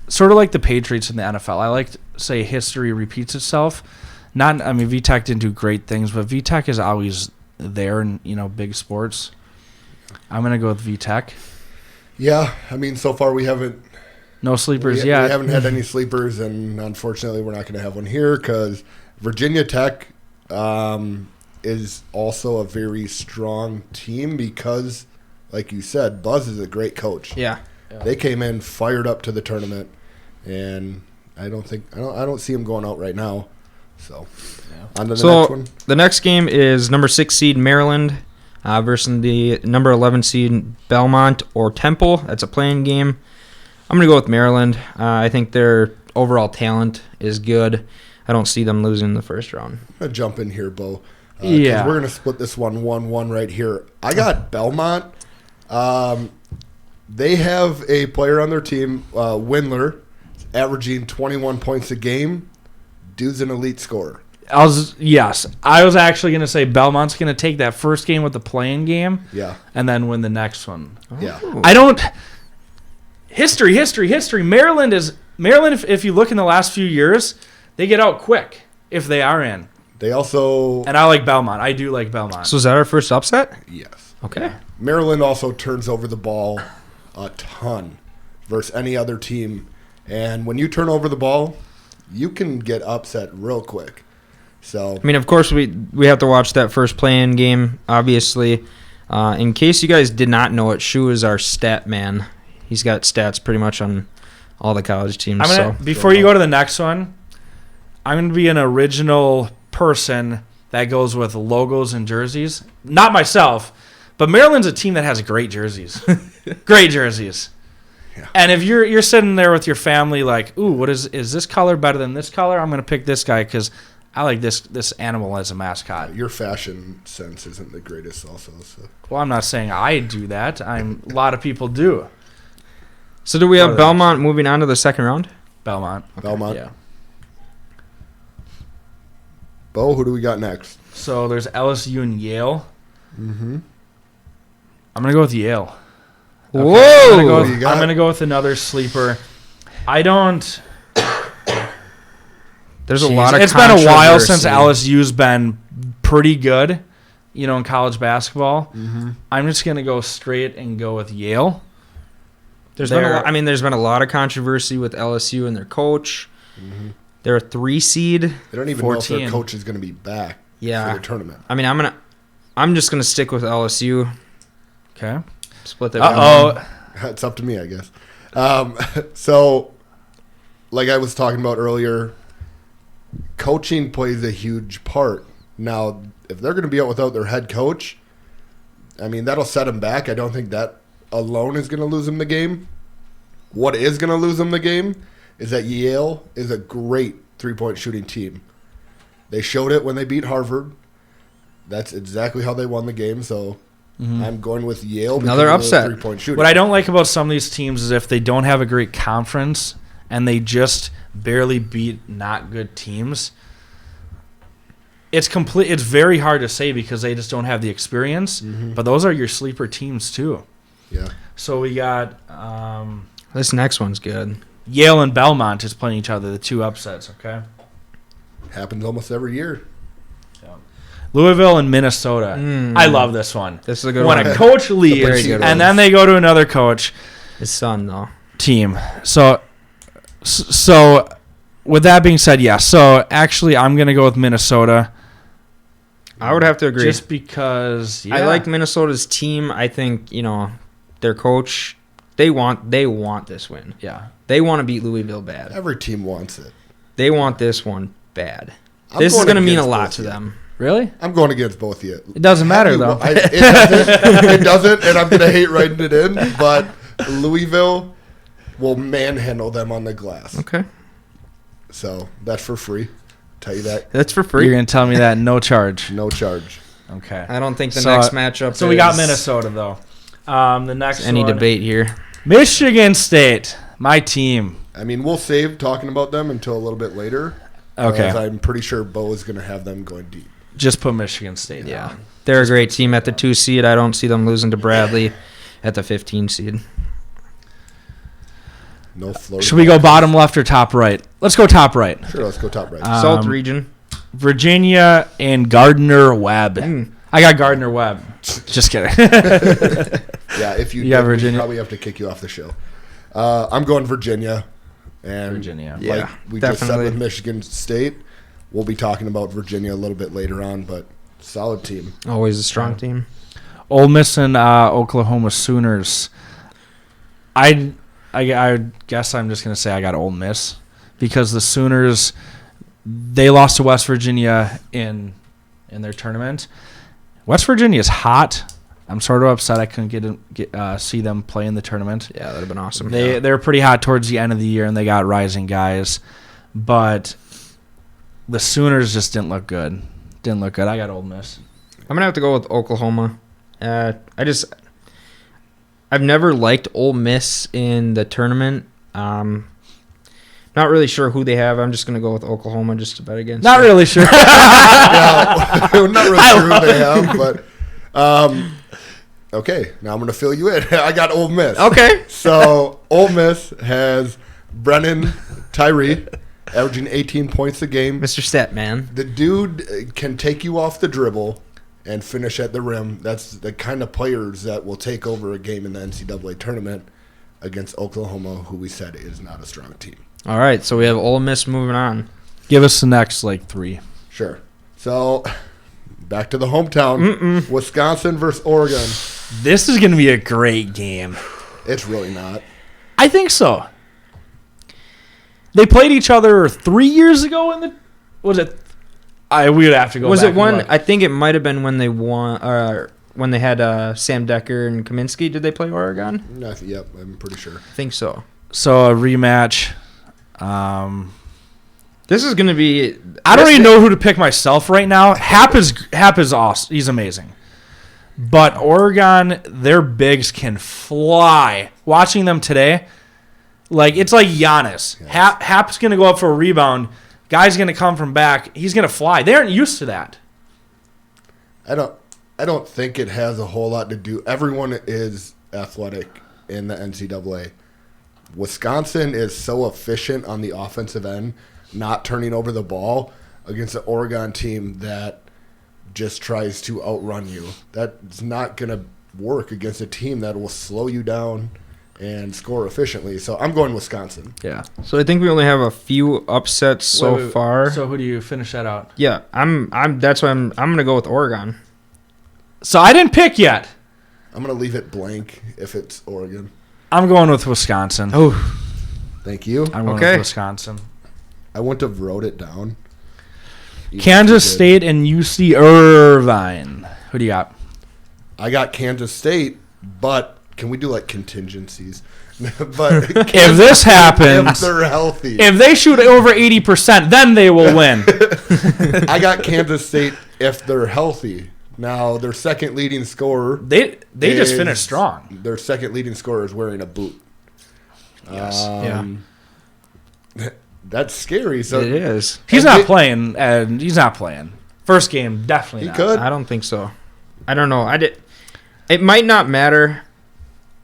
A: sort of like the Patriots in the NFL. I like to say history repeats itself. VTech didn't do great things, but VTech is always there in, big sports. I'm going to go with VTech.
B: Yeah, so far we haven't...
A: No sleepers yet.
B: We haven't had any sleepers, and unfortunately we're not going to have one here because Virginia Tech is also a very strong team because... Like you said, Buzz is a great coach.
C: Yeah.
B: They came in fired up to the tournament, and I don't see him going out right now. So, on to the next one.
C: The next game is number 6 seed Maryland versus the number 11 seed Belmont or Temple. That's a playing game. I'm going to go with Maryland. I think their overall talent is good. I don't see them losing in the first round.
B: I'm going to jump in here, Bo.
A: We're
B: going to split this one 1-1 right here. I got Belmont. They have a player on their team, Windler, averaging 21 points a game. Dude's an elite scorer.
A: I was actually going to say Belmont's going to take that first game with the playing game, and then win the next one.
B: Yeah,
A: History. Maryland, if you look in the last few years, they get out quick if they are in.
B: They also...
A: And I like Belmont. I do like Belmont.
C: So is that our first upset?
B: Yes.
C: Okay.
B: Maryland also turns over the ball a ton versus any other team. And when you turn over the ball, you can get upset real quick. So
C: of course, we have to watch that first play-in game, obviously. In case you guys did not know it, Shu is our stat man. He's got stats pretty much on all the college teams.
A: Before you go to the next one, I'm going to be an original person that goes with logos and jerseys. Not myself, but Maryland's a team that has great jerseys. Great jerseys.
B: Yeah.
A: And if you're sitting there with your family like, ooh, what is this color better than this color? I'm going to pick this guy because I like this animal as a mascot.
B: Your fashion sense isn't the greatest also. So.
A: Well, I'm not saying I do that. A lot of people do.
C: So do we have Belmont moving on to the second round?
A: Belmont.
B: Okay. Belmont.
A: Yeah.
B: Bo, who do we got next?
A: So there's LSU and Yale.
B: Mm-hmm.
A: I'm going to go with Yale. Okay.
C: Whoa!
A: I'm going to go with another sleeper. There's
C: a lot of
A: It's been a while since
C: controversy.
A: LSU's been pretty good, in college basketball.
B: Mm-hmm.
A: I'm just going to go straight and go with Yale.
C: There's been a lot of controversy with LSU and their coach.
B: Mm-hmm.
C: They're a 3 seed.
B: They don't even
A: 14.
B: know if their coach is going to be back for the tournament.
C: I mean, I'm just gonna stick with LSU.
A: Okay.
C: Split that.
B: It's up to me, I guess. So, like I was talking about earlier, coaching plays a huge part. Now, if they're going to be out without their head coach, I mean, that'll set them back. I don't think that alone is going to lose them the game. What is going to lose them the game is that Yale is a great three-point shooting team. They showed it when they beat Harvard. That's exactly how they won the game, so I'm going with Yale.
C: Another upset.
B: Three-point shooting.
A: What I don't like about some of these teams is if they don't have a great conference and they just barely beat not good teams, it's very hard to say because they just don't have the experience.
B: Mm-hmm.
A: But those are your sleeper teams too.
B: Yeah.
A: So we got
C: This next one's good.
A: Yale and Belmont is playing each other, the two upsets, okay?
B: Happens almost every year.
A: Louisville and Minnesota. I love this one.
C: This is a good
A: when
C: one.
A: a coach
C: Very
A: leaves
C: good
A: and
C: one.
A: then they go to another coach
C: His son, though.
A: team. So with that being said, yeah. So actually I'm going to go with Minnesota.
C: I would have to agree.
A: Just because
C: I like Minnesota's team. I think, their coach, they want this win.
A: Yeah.
C: They want to beat Louisville bad.
B: Every team wants it.
C: They want this one bad.
B: I'm
C: This is
B: going
C: going to mean a
B: against
C: lot
B: both
C: to
B: of you.
C: them.
A: Really?
B: I'm going against both of you.
A: It doesn't matter though.
B: It doesn't, and I'm going to hate writing it in, but Louisville will manhandle them on the glass.
C: Okay.
B: So that's for free. Tell you that.
C: That's for free.
A: You're going to tell me that no charge.
B: No charge.
A: Okay.
C: I don't think the
A: So-
C: next matchup
A: So we got
C: is
A: Minnesota though. The next
C: any
A: one,
C: debate here.
A: Michigan State, my team.
B: I mean, we'll save talking about them until a little bit later.
A: Okay.
B: Because I'm pretty sure Bo is going to have them going deep.
A: Just put Michigan State
C: Yeah.
A: down.
C: They're a great team at the 2 seed. I don't see them losing to Bradley at the 15 seed.
B: No Florida.
A: Should we go bottom left or top right? Let's go top right.
B: Sure, let's go top right.
C: Salt region.
A: Virginia and Gardner Webb. I got Gardner Webb. Just kidding.
B: Yeah, if you
A: Yeah,
B: did,
A: Virginia.
B: we'd probably have to kick you off the show. I'm going Virginia. And
A: Virginia.
B: like
C: Yeah,
B: we just said
C: definitely.
B: with Michigan State, we'll be talking about Virginia a little bit later on, but solid team.
C: Always a strong team.
A: Ole Miss and Oklahoma Sooners. I guess I'm just going to say I got Ole Miss because the Sooners, they lost to West Virginia in their tournament. West Virginia is hot. I'm sort of upset I couldn't see them play in the tournament.
C: Yeah, that would have been awesome.
A: They were pretty hot towards the end of the year, and they got rising guys. But the Sooners just didn't look good. I got Ole Miss.
C: I'm gonna have to go with Oklahoma. I've never liked Ole Miss in the tournament. Not really sure who they have. I'm just gonna go with Oklahoma just to bet against.
A: Not
C: them.
A: really sure.
B: Yeah, we're not really sure who they have, but okay. Now I'm going to fill you in. I got Ole Miss.
C: Okay.
B: So Ole Miss has Brennan Tyree averaging 18 points a game.
C: Mr. Statman.
B: The dude can take you off the dribble and finish at the rim. That's the kind of players that will take over a game in the NCAA tournament against Oklahoma, who we said is not a strong team.
C: All right, so we have Ole Miss moving on.
A: Give us the next, 3.
B: Sure. So back to the hometown. Wisconsin versus Oregon.
A: This is going to be a great game.
B: It's really not.
A: I think so. They played each other 3 years ago in the... Was it... We would have to go.
C: Was
A: back
C: it one?
A: and look.
C: I think it might have been when they won, when they had Sam Decker and Kaminsky. Did they play Oregon?
B: Yep, I'm pretty sure.
C: I think so.
A: So a rematch.
C: This is going to be.
A: I don't even know who to pick myself right now. Hap is awesome. He's amazing. But Oregon, their bigs can fly. Watching them today, it's like Giannis.
B: Yes.
A: Hap's going to go up for a rebound. Guy's going to come from back. He's going to fly. They aren't used to that.
B: I don't think it has a whole lot to do. Everyone is athletic in the NCAA. Wisconsin is so efficient on the offensive end, not turning over the ball against an Oregon team that just tries to outrun you. That's not going to work against a team that will slow you down and score efficiently. So I'm going Wisconsin.
A: Yeah.
C: So I think we only have a few upsets so far.
A: So who do you finish that out?
C: Yeah, that's why I'm going to go with Oregon.
A: So I didn't pick yet.
B: I'm going to leave it blank if it's Oregon.
A: I'm going with Wisconsin.
C: Oh,
B: Thank you.
A: I'm going with Wisconsin.
B: I wouldn't have wrote it down.
A: Kansas State and UC Irvine. Who do you got?
B: I got Kansas State, but can we do contingencies? But
A: If this happens,
B: if they're healthy,
A: if they shoot over 80%, then they will win.
B: I got Kansas State if they're healthy. Now their second leading scorer.
A: They just finished strong.
B: Their second leading scorer is wearing a boot.
A: Yes.
B: That's scary. So
C: it is.
A: He's not playing, and he's not playing. First game, definitely
B: He
A: not.
B: could.
C: I don't think so. I don't know. It might not matter.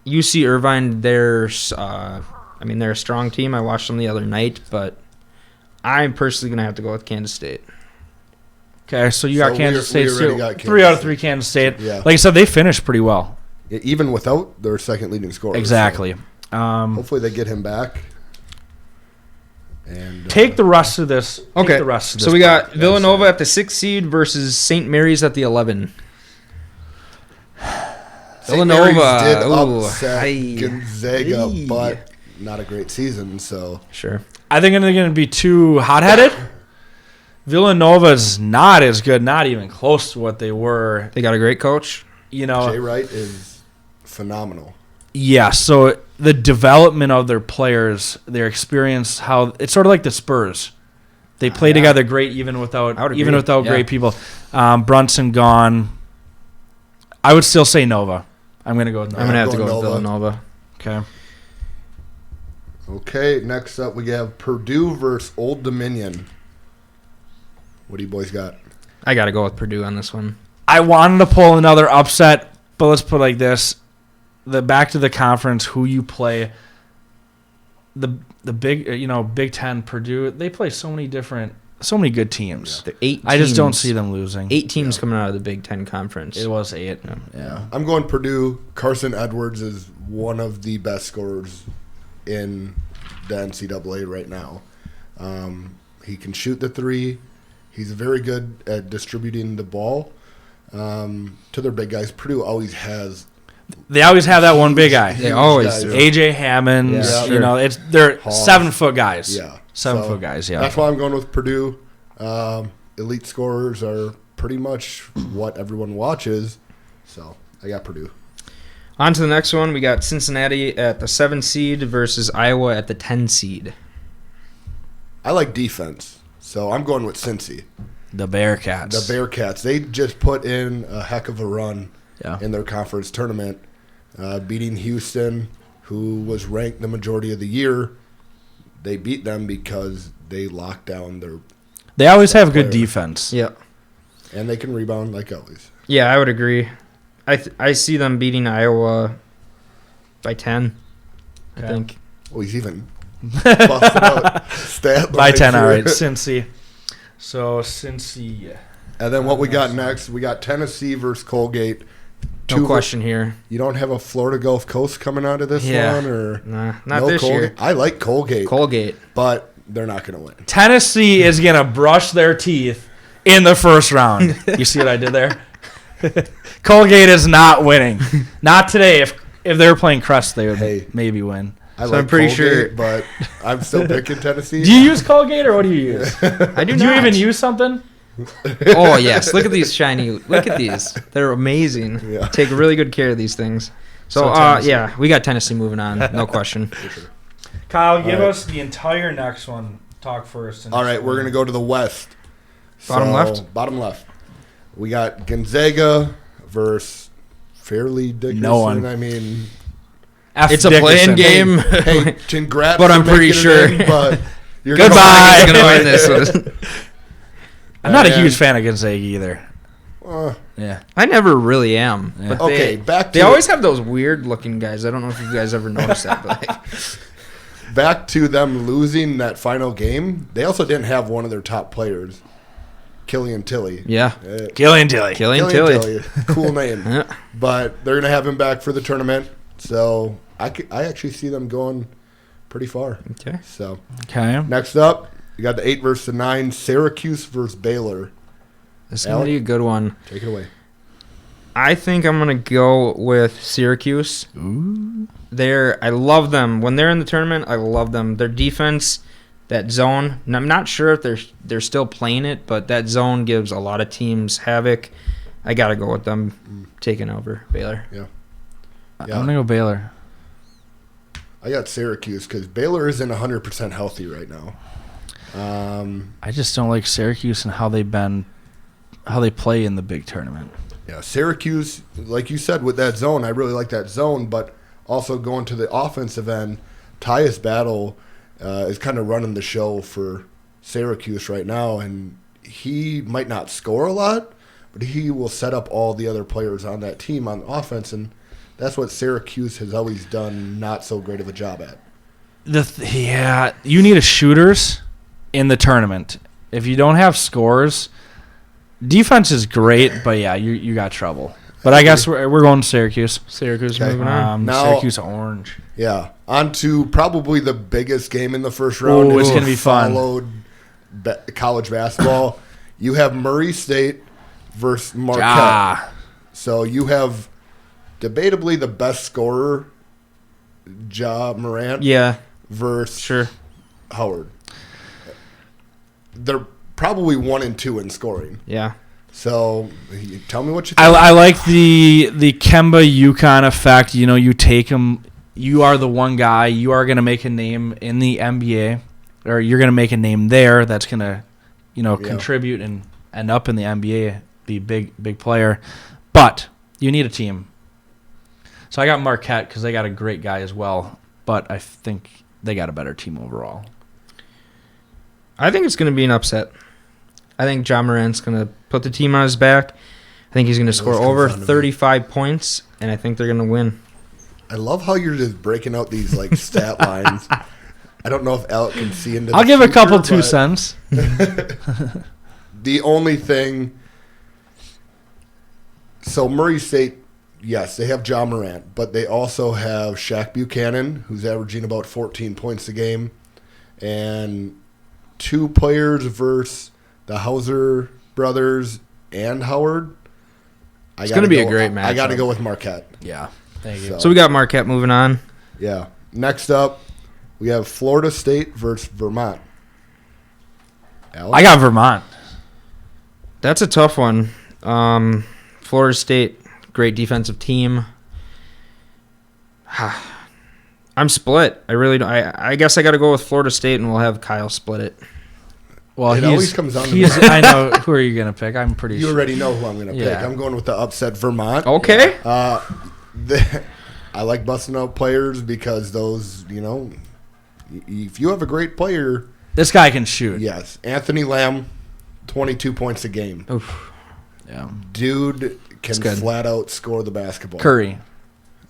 C: UC Irvine, they're a strong team. I watched them the other night, but I'm personally gonna have to go with Kansas State.
A: Okay, so you got Kansas State.
B: we already got Kansas
A: 3 out of
B: State.
A: 3 Kansas State.
B: Yeah.
A: Like I said, they finished pretty well.
B: Even without their second leading scorer.
A: Exactly.
B: So hopefully they get him back. And
A: Take the rest of this.
C: Okay.
A: Take the rest of this
C: So we got
A: part.
C: Villanova at the 6th seed versus St. Mary's at the 11.
B: St. Mary's
C: Villanova,
B: did
C: ooh,
B: upset
C: aye.
B: Gonzaga,
C: Aye.
B: but not a great season. So
C: Sure.
A: I think they're going to be too hot-headed. Villanova's not as good, not even close to what they were.
C: They got a great coach.
A: You know,
B: Jay Wright is phenomenal.
A: yeah. So the development of their players, their experience, how it's sort of like the Spurs. They play together great, even without
C: Yeah.
A: great people. Brunson gone. I would still say Nova. I'm going to go with Nova.
C: I'm gonna have to
B: going
C: go with
B: Nova.
C: Villanova.
B: Okay, next up we have Purdue versus Old Dominion. What do you boys got?
C: I got to go with Purdue on this one.
A: I wanted to pull another upset, but let's put it like this: back to the conference, who you play. The big Big Ten, Purdue, they play so many good teams.
C: The 8
A: I just don't
C: teams-
A: see them losing.
C: 8 teams coming out of the Big Ten conference.
A: It was 8. Yeah.
B: I'm going Purdue. Carson Edwards is one of the best scorers in the NCAA right now. He can shoot the 3. He's very good at distributing the ball to their big guys. Purdue always has.
A: They always have that one big guy.
C: They always
B: guys.
C: do.
A: AJ Hammond.
C: Yeah,
A: You
C: sure.
A: know, they're
B: Hall.
A: 7-foot guys.
B: Yeah.
A: 7-foot guys. Yeah.
B: That's why I'm going with Purdue. Elite scorers are pretty much what everyone watches. So I got Purdue.
C: On to the next one. We got Cincinnati at the 7 seed versus Iowa at the 10 seed.
B: I like defense. So I'm going with Cincy.
A: The Bearcats.
B: The Bearcats. They just put in a heck of a run
A: Yeah.
B: in their conference tournament, beating Houston, who was ranked the majority of the year. They beat them because they locked down their
A: They always have good
B: player.
A: defense.
C: Yeah.
B: and they can rebound like always.
C: Yeah, I would agree. I see them beating Iowa by 10, I
A: Okay.
C: think.
B: Oh, he's even busted out stat
A: By
B: lines
A: 10, all
B: here.
A: right. Cincy. So, Cincy.
B: And then what we got next? We got Tennessee versus Colgate.
C: No question here.
B: You don't have a Florida Gulf Coast coming out of this
C: Yeah.
B: one, or
C: Nah, not
B: no
C: this
B: Colgate?
C: year.
B: I like Colgate,
C: Colgate.
B: but they're not going to win.
A: Tennessee is going to brush their teeth in the first round. You see what I did there? Colgate is not winning. Not today. If they were playing Crest, they would maybe win.
B: I
C: So
B: like
C: I'm pretty
B: Colgate,
C: sure-
B: but I'm still picking Tennessee.
A: Do you use Colgate or what do you use?
C: I do
A: Do you
C: not.
A: even use something?
C: Oh, yes. Look at these shiny. Look at these. They're amazing.
B: Yeah.
C: Take really good care of these things. So, yeah, we got Tennessee moving on. No question.
B: For sure.
A: Kyle, give
B: right.
A: us the entire next one. Talk first.
B: All right, we're going to go to the West.
C: Bottom left?
B: Bottom left. We got Gonzaga versus Fairleigh Dickerson.
A: No one.
B: I mean,
C: It's a playing game.
B: hey, congrats.
C: But I'm
B: for
C: pretty
B: making it
C: sure.
B: in, but you're
C: Goodbye.
B: gonna-
C: Going to win this one.
A: I'm not a
B: And-
A: huge fan of Gonzaga either.
B: Uh,
A: Yeah.
C: I never really am.
A: Yeah.
C: But
B: okay, back
C: they
B: to
C: always have those weird looking guys. I don't know if you guys ever noticed that. But
B: back to them losing that final game. They also didn't have one of their top players, Killian Tilly.
C: yeah.
A: Killian Tilly.
C: Killian Tilly.
B: Cool name.
C: Yeah.
B: But they're going to have him back for the tournament. So I actually see them going pretty far.
C: Okay.
B: So
A: Okay.
B: next up, you got the 8 versus the 9, Syracuse versus Baylor.
C: This is going to be a good one.
B: Take it away.
C: I think I'm going to go with Syracuse.
A: Ooh.
C: I love them. When they're in the tournament, I love them. Their defense, that zone, and I'm not sure if they're still playing it, but that zone gives a lot of teams havoc. I got to go with them taking over Baylor.
B: Yeah.
A: I'm going to go Baylor.
B: I got Syracuse because Baylor isn't 100% healthy right now.
A: I just don't like Syracuse and how they play in the big tournament.
B: Yeah, Syracuse, like you said, with that zone, I really like that zone, but also going to the offensive end, Tyus Battle is kind of running the show for Syracuse right now, and he might not score a lot, but he will set up all the other players on that team on offense, and that's what Syracuse has always done not so great of a job at.
A: You need a shooters in the tournament. If you don't have scores, defense is great, but yeah, you got trouble. But I guess we're going to Syracuse.
C: Syracuse
B: Okay.
C: moving on.
B: Now-
A: Syracuse orange.
B: Yeah, on to probably the biggest game in the first round.
A: Ooh, it's
B: If
A: gonna
B: you
A: be fun.
B: Followed college basketball. You have Murray State versus Marquette.
A: Ah,
B: So you have debatably the best scorer, Ja Morant,
C: Yeah,
B: versus
C: sure.
B: Howard. They're probably 1 and 2 in scoring.
C: Yeah.
B: So tell me what you think.
A: I like the Kemba UConn effect. You know, you take him. You are the one guy. You are going to make a name in the NBA, or you're going to make a name there. That's going to, contribute and end up in the NBA, be a big player. But you need a team. So I got Marquette because they got a great guy as well. But I think they got a better team overall.
C: I think it's going to be an upset. I think Ja Morant's going to put the team on his back. I think he's going to score
B: comes
C: over
B: down to me.
C: 35 points, and I think they're going to win.
B: I love how you're just breaking out these stat lines. I don't know if Alec can see into.
A: I'll
B: the
A: give a couple
B: future,
A: 2
B: but
A: cents.
B: The only thing. So Murray State, yes, they have Ja Morant, but they also have Shaq Buchanan, who's averaging about 14 points a game, and 2 players versus the Hauser brothers and Howard.
C: It's gonna be a great
B: I got to
C: matchup.
B: go with Marquette.
A: Yeah. Thank you.
C: So we got Marquette moving on.
B: Yeah. Next up, we have Florida State versus Vermont. Alex?
A: I got Vermont.
C: That's a tough one. Florida State, great defensive team. I'm split. I really don't. I guess I got to go with Florida State, and we'll have Kyle split it.
A: Well,
B: It always comes down to me.
A: I know. Who are you going to pick? I'm pretty
B: You
A: sure.
B: already know who I'm going to pick.
A: Yeah.
B: I'm going with the upset Vermont.
C: Okay.
B: I like busting out players because those, if you have a great player,
A: This guy can shoot.
B: yes. Anthony Lamb, 22 points a game.
C: Oof.
A: Yeah.
B: Dude can
C: good.
B: flat out score the basketball.
A: Curry.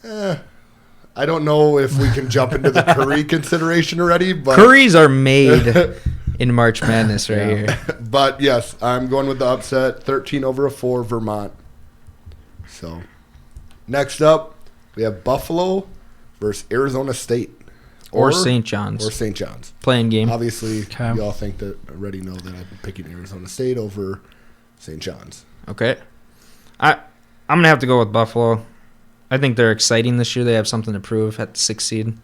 B: I don't know if we can jump into the Curry consideration already, but
C: Curries are made in March Madness right here.
B: But yes, I'm going with the upset, 13-4 Vermont. So, next up, we have Buffalo versus Arizona State.
C: Or St. John's.
B: Or St. John's.
C: Playing game.
B: Obviously,
A: Okay.
B: you all think that already know that I'm picking Arizona State over St. John's.
C: Okay. I'm going to have to go with Buffalo. I think they're exciting this year. They have something to prove at the 6th seed.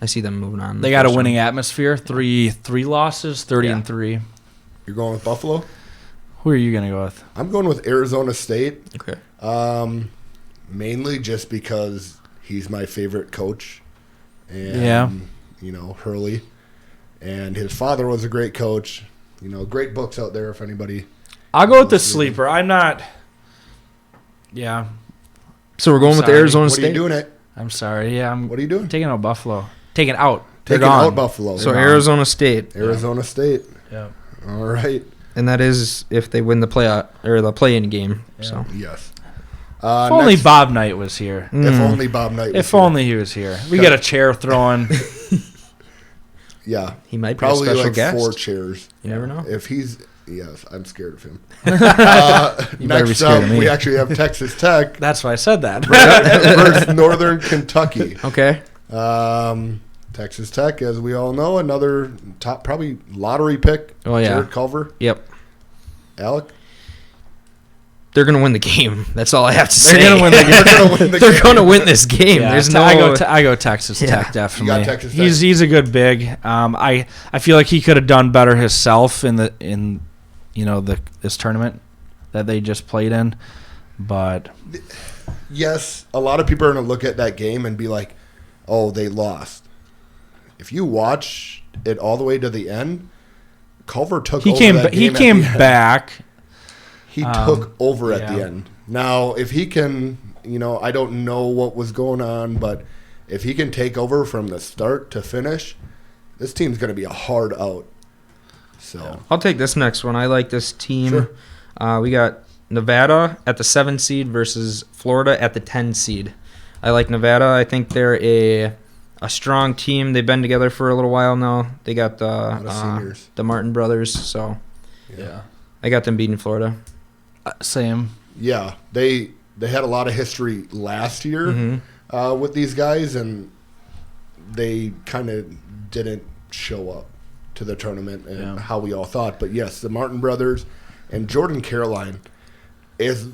C: I see them moving on.
A: They got a winning atmosphere. Three losses, 30-3.
B: You're going with Buffalo?
A: Who are you going to go with?
B: I'm going with Arizona State.
C: Okay.
B: Mainly just because he's my favorite coach. And, Hurley. And his father was a great coach. Great books out there if anybody.
A: I'll go with the sleeper. I'm not. Yeah.
C: So we're going with Arizona State.
B: What are you doing it?
A: I'm sorry. Yeah.
B: What are you doing?
A: Taking out Buffalo. Taking out.
B: Taking out Buffalo.
C: So Arizona State.
B: Arizona State.
A: Yeah.
B: All right.
C: And that is if they win the play-in game.
A: Yeah.
C: So
B: Yes.
A: If only Bob Knight was here.
B: If only Bob Knight was
A: If
B: here.
A: only he was here. We get a chair thrown.
B: Yeah.
C: he might be
B: Probably
C: a special
B: like
C: guest.
B: 4 chairs.
C: You never know.
B: If he's... Yes, I'm scared of him.
C: You better be
B: Next
C: scared
B: up,
C: of me.
B: we actually have Texas Tech
A: That's why I said that.
B: versus Northern Kentucky.
C: Okay.
B: Texas Tech, as we all know, another top probably lottery pick.
C: Oh, yeah.
B: Jared Culver.
C: Yep.
B: Alec?
C: They're going to win the game. That's all I have to say.
A: They're going to win the game.
B: They're gonna win the
C: They're
B: game.
C: going to win this game.
A: Yeah,
C: There's no.
A: I go Texas Tech, definitely.
B: You got Texas Tech.
A: He's a good big. I feel like he could have done better himself in this tournament that they just played in, but
B: Yes, a lot of people are going to look at that game and be like, oh, they lost. If you watch it all the way to the end, Culver took
A: he
B: over
A: came
B: that
A: he
B: game at
A: came
B: the end.
A: back.
B: He took over at the
A: yeah.
B: end. Now, if he can, I don't know what was going on, but if he can take over from the start to finish, this team's going to be a hard out. So,
C: I'll take this next one. I like this team.
B: Sure.
C: We got Nevada at the 7 seed versus Florida at the 10 seed. I like Nevada. I think they're a strong team. They've been together for a little while now. They got the Martin brothers, so
A: Yeah.
C: I got them beating Florida.
A: Same.
B: yeah, they had a lot of history last year
C: Mm-hmm.
B: with these guys, and they kind of didn't show up to the tournament and how we all thought. But yes, the Martin brothers and Jordan Caroline is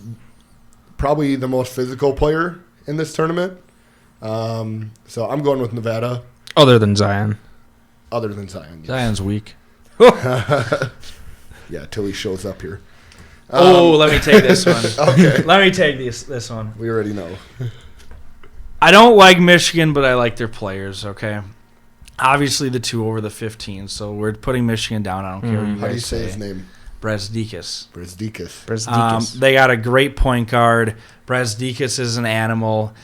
B: probably the most physical player in this tournament. So I'm going with Nevada.
C: Other than Zion.
B: Other than Zion. Yes.
A: Zion's weak.
B: Yeah, till he shows up here.
A: Let me take this one.
B: Okay.
A: Let me take this one.
B: We already know.
A: I don't like Michigan, but I like their players, okay? Obviously, the 2 over the 15, so we're putting Michigan down. I don't care what you
B: How do you
A: guys
B: say his name?
A: Brazdeikis.
B: Brazdeikis.
A: They got a great point guard. Brazdeikis is an animal.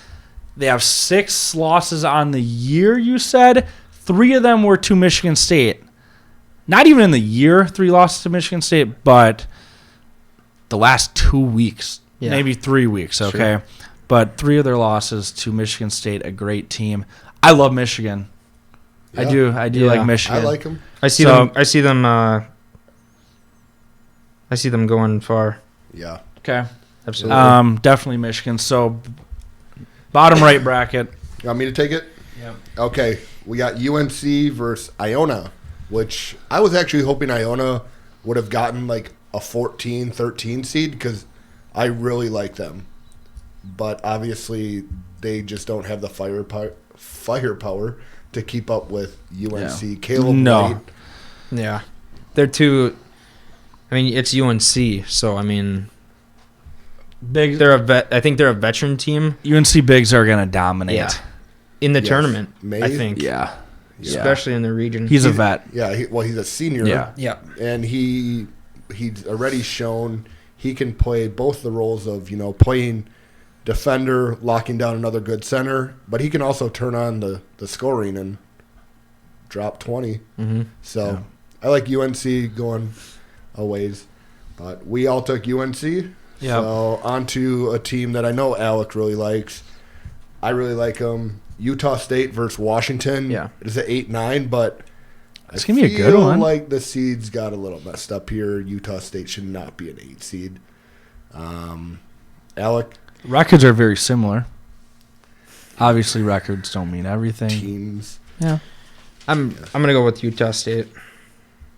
A: They have 6 losses on the year, you said. 3 of them were to Michigan State. Not even in the year, 3 losses to Michigan State, but the last 2 weeks, maybe 3 weeks, okay? Sure. But 3 of their losses to Michigan State, a great team. I love Michigan.
B: Yeah.
A: I do like Michigan.
B: I like them.
C: I see them going far.
B: Yeah.
A: Okay.
C: Absolutely.
A: Definitely Michigan. So bottom right bracket.
B: You want me to take it?
A: Yeah.
B: Okay. We got UNC versus Iona, which I was actually hoping Iona would have gotten like a 14, 13 seed because I really like them. But obviously they just don't have the firepower to keep up with UNC.
A: Yeah.
B: Caleb White.
C: Yeah. They're too... I mean, it's UNC, so, I mean...
A: Big.
C: I think they're a veteran team.
A: UNC Bigs are going to dominate.
C: Yeah. In the
B: Yes.
C: tournament,
B: Mays?
C: I think.
A: Yeah.
C: Especially in the region.
A: He's a vet.
B: Yeah, he's a senior.
A: Yeah.
C: Yeah.
B: And he's already shown he can play both the roles of, playing defender, locking down another good center, but he can also turn on the scoring and drop 20.
C: Mm-hmm.
B: So I like UNC going a ways, but we all took UNC.
A: Yeah.
B: So on to a team that I know Alec really likes. I really like them. Utah State versus Washington.
C: Yeah.
B: It is an 8-9, but
A: It's going to be a good one.
B: like the seeds got a little messed up here. Utah State should not be an 8 seed. Alec?
A: Records are very similar. Obviously, records don't mean everything.
B: Teams.
A: Yeah.
C: I'm gonna go with Utah State.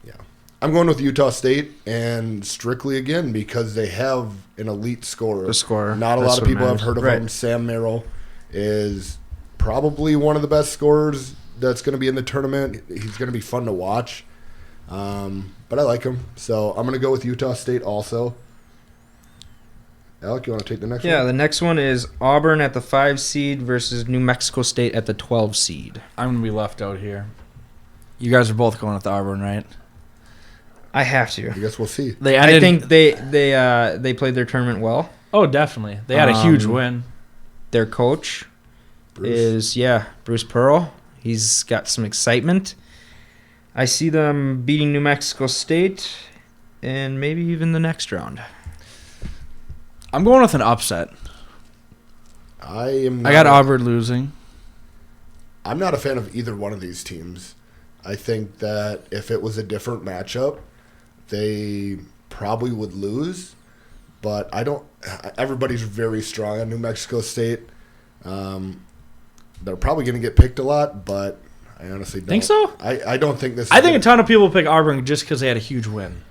B: Yeah. I'm going with Utah State and strictly again because they have an elite scorer.
C: The scorer.
B: Not a
C: That's
B: lot of
C: what
B: people have
C: matters.
B: heard of
C: Right.
B: him. Sam Merrill is probably one of the best scorers that's going to be in the tournament. He's going to be fun to watch. But I like them. So I'm going to go with Utah State also. Alec, you want to take the next one?
C: Yeah, the next one is Auburn at the 5 seed versus New Mexico State at the 12 seed.
A: I'm going to be left out here. You guys are both going with Auburn, right?
C: I have to.
B: I guess we'll see.
C: I think they played their tournament well.
A: Oh, definitely. They had a huge win.
C: Their coach
B: Bruce.
C: is Bruce Pearl. He's got some excitement. I see them beating New Mexico State and maybe even the next round.
A: I'm going with an upset.
B: I
A: got Auburn losing.
B: I'm not a fan of either one of these teams. I think that if it was a different matchup, they probably would lose. But I don't. Everybody's very strong on New Mexico State. They're probably going to get picked a lot, but I honestly don't.
A: Think so?
B: I don't think this.
A: I think a ton of people pick Auburn just because they had a huge win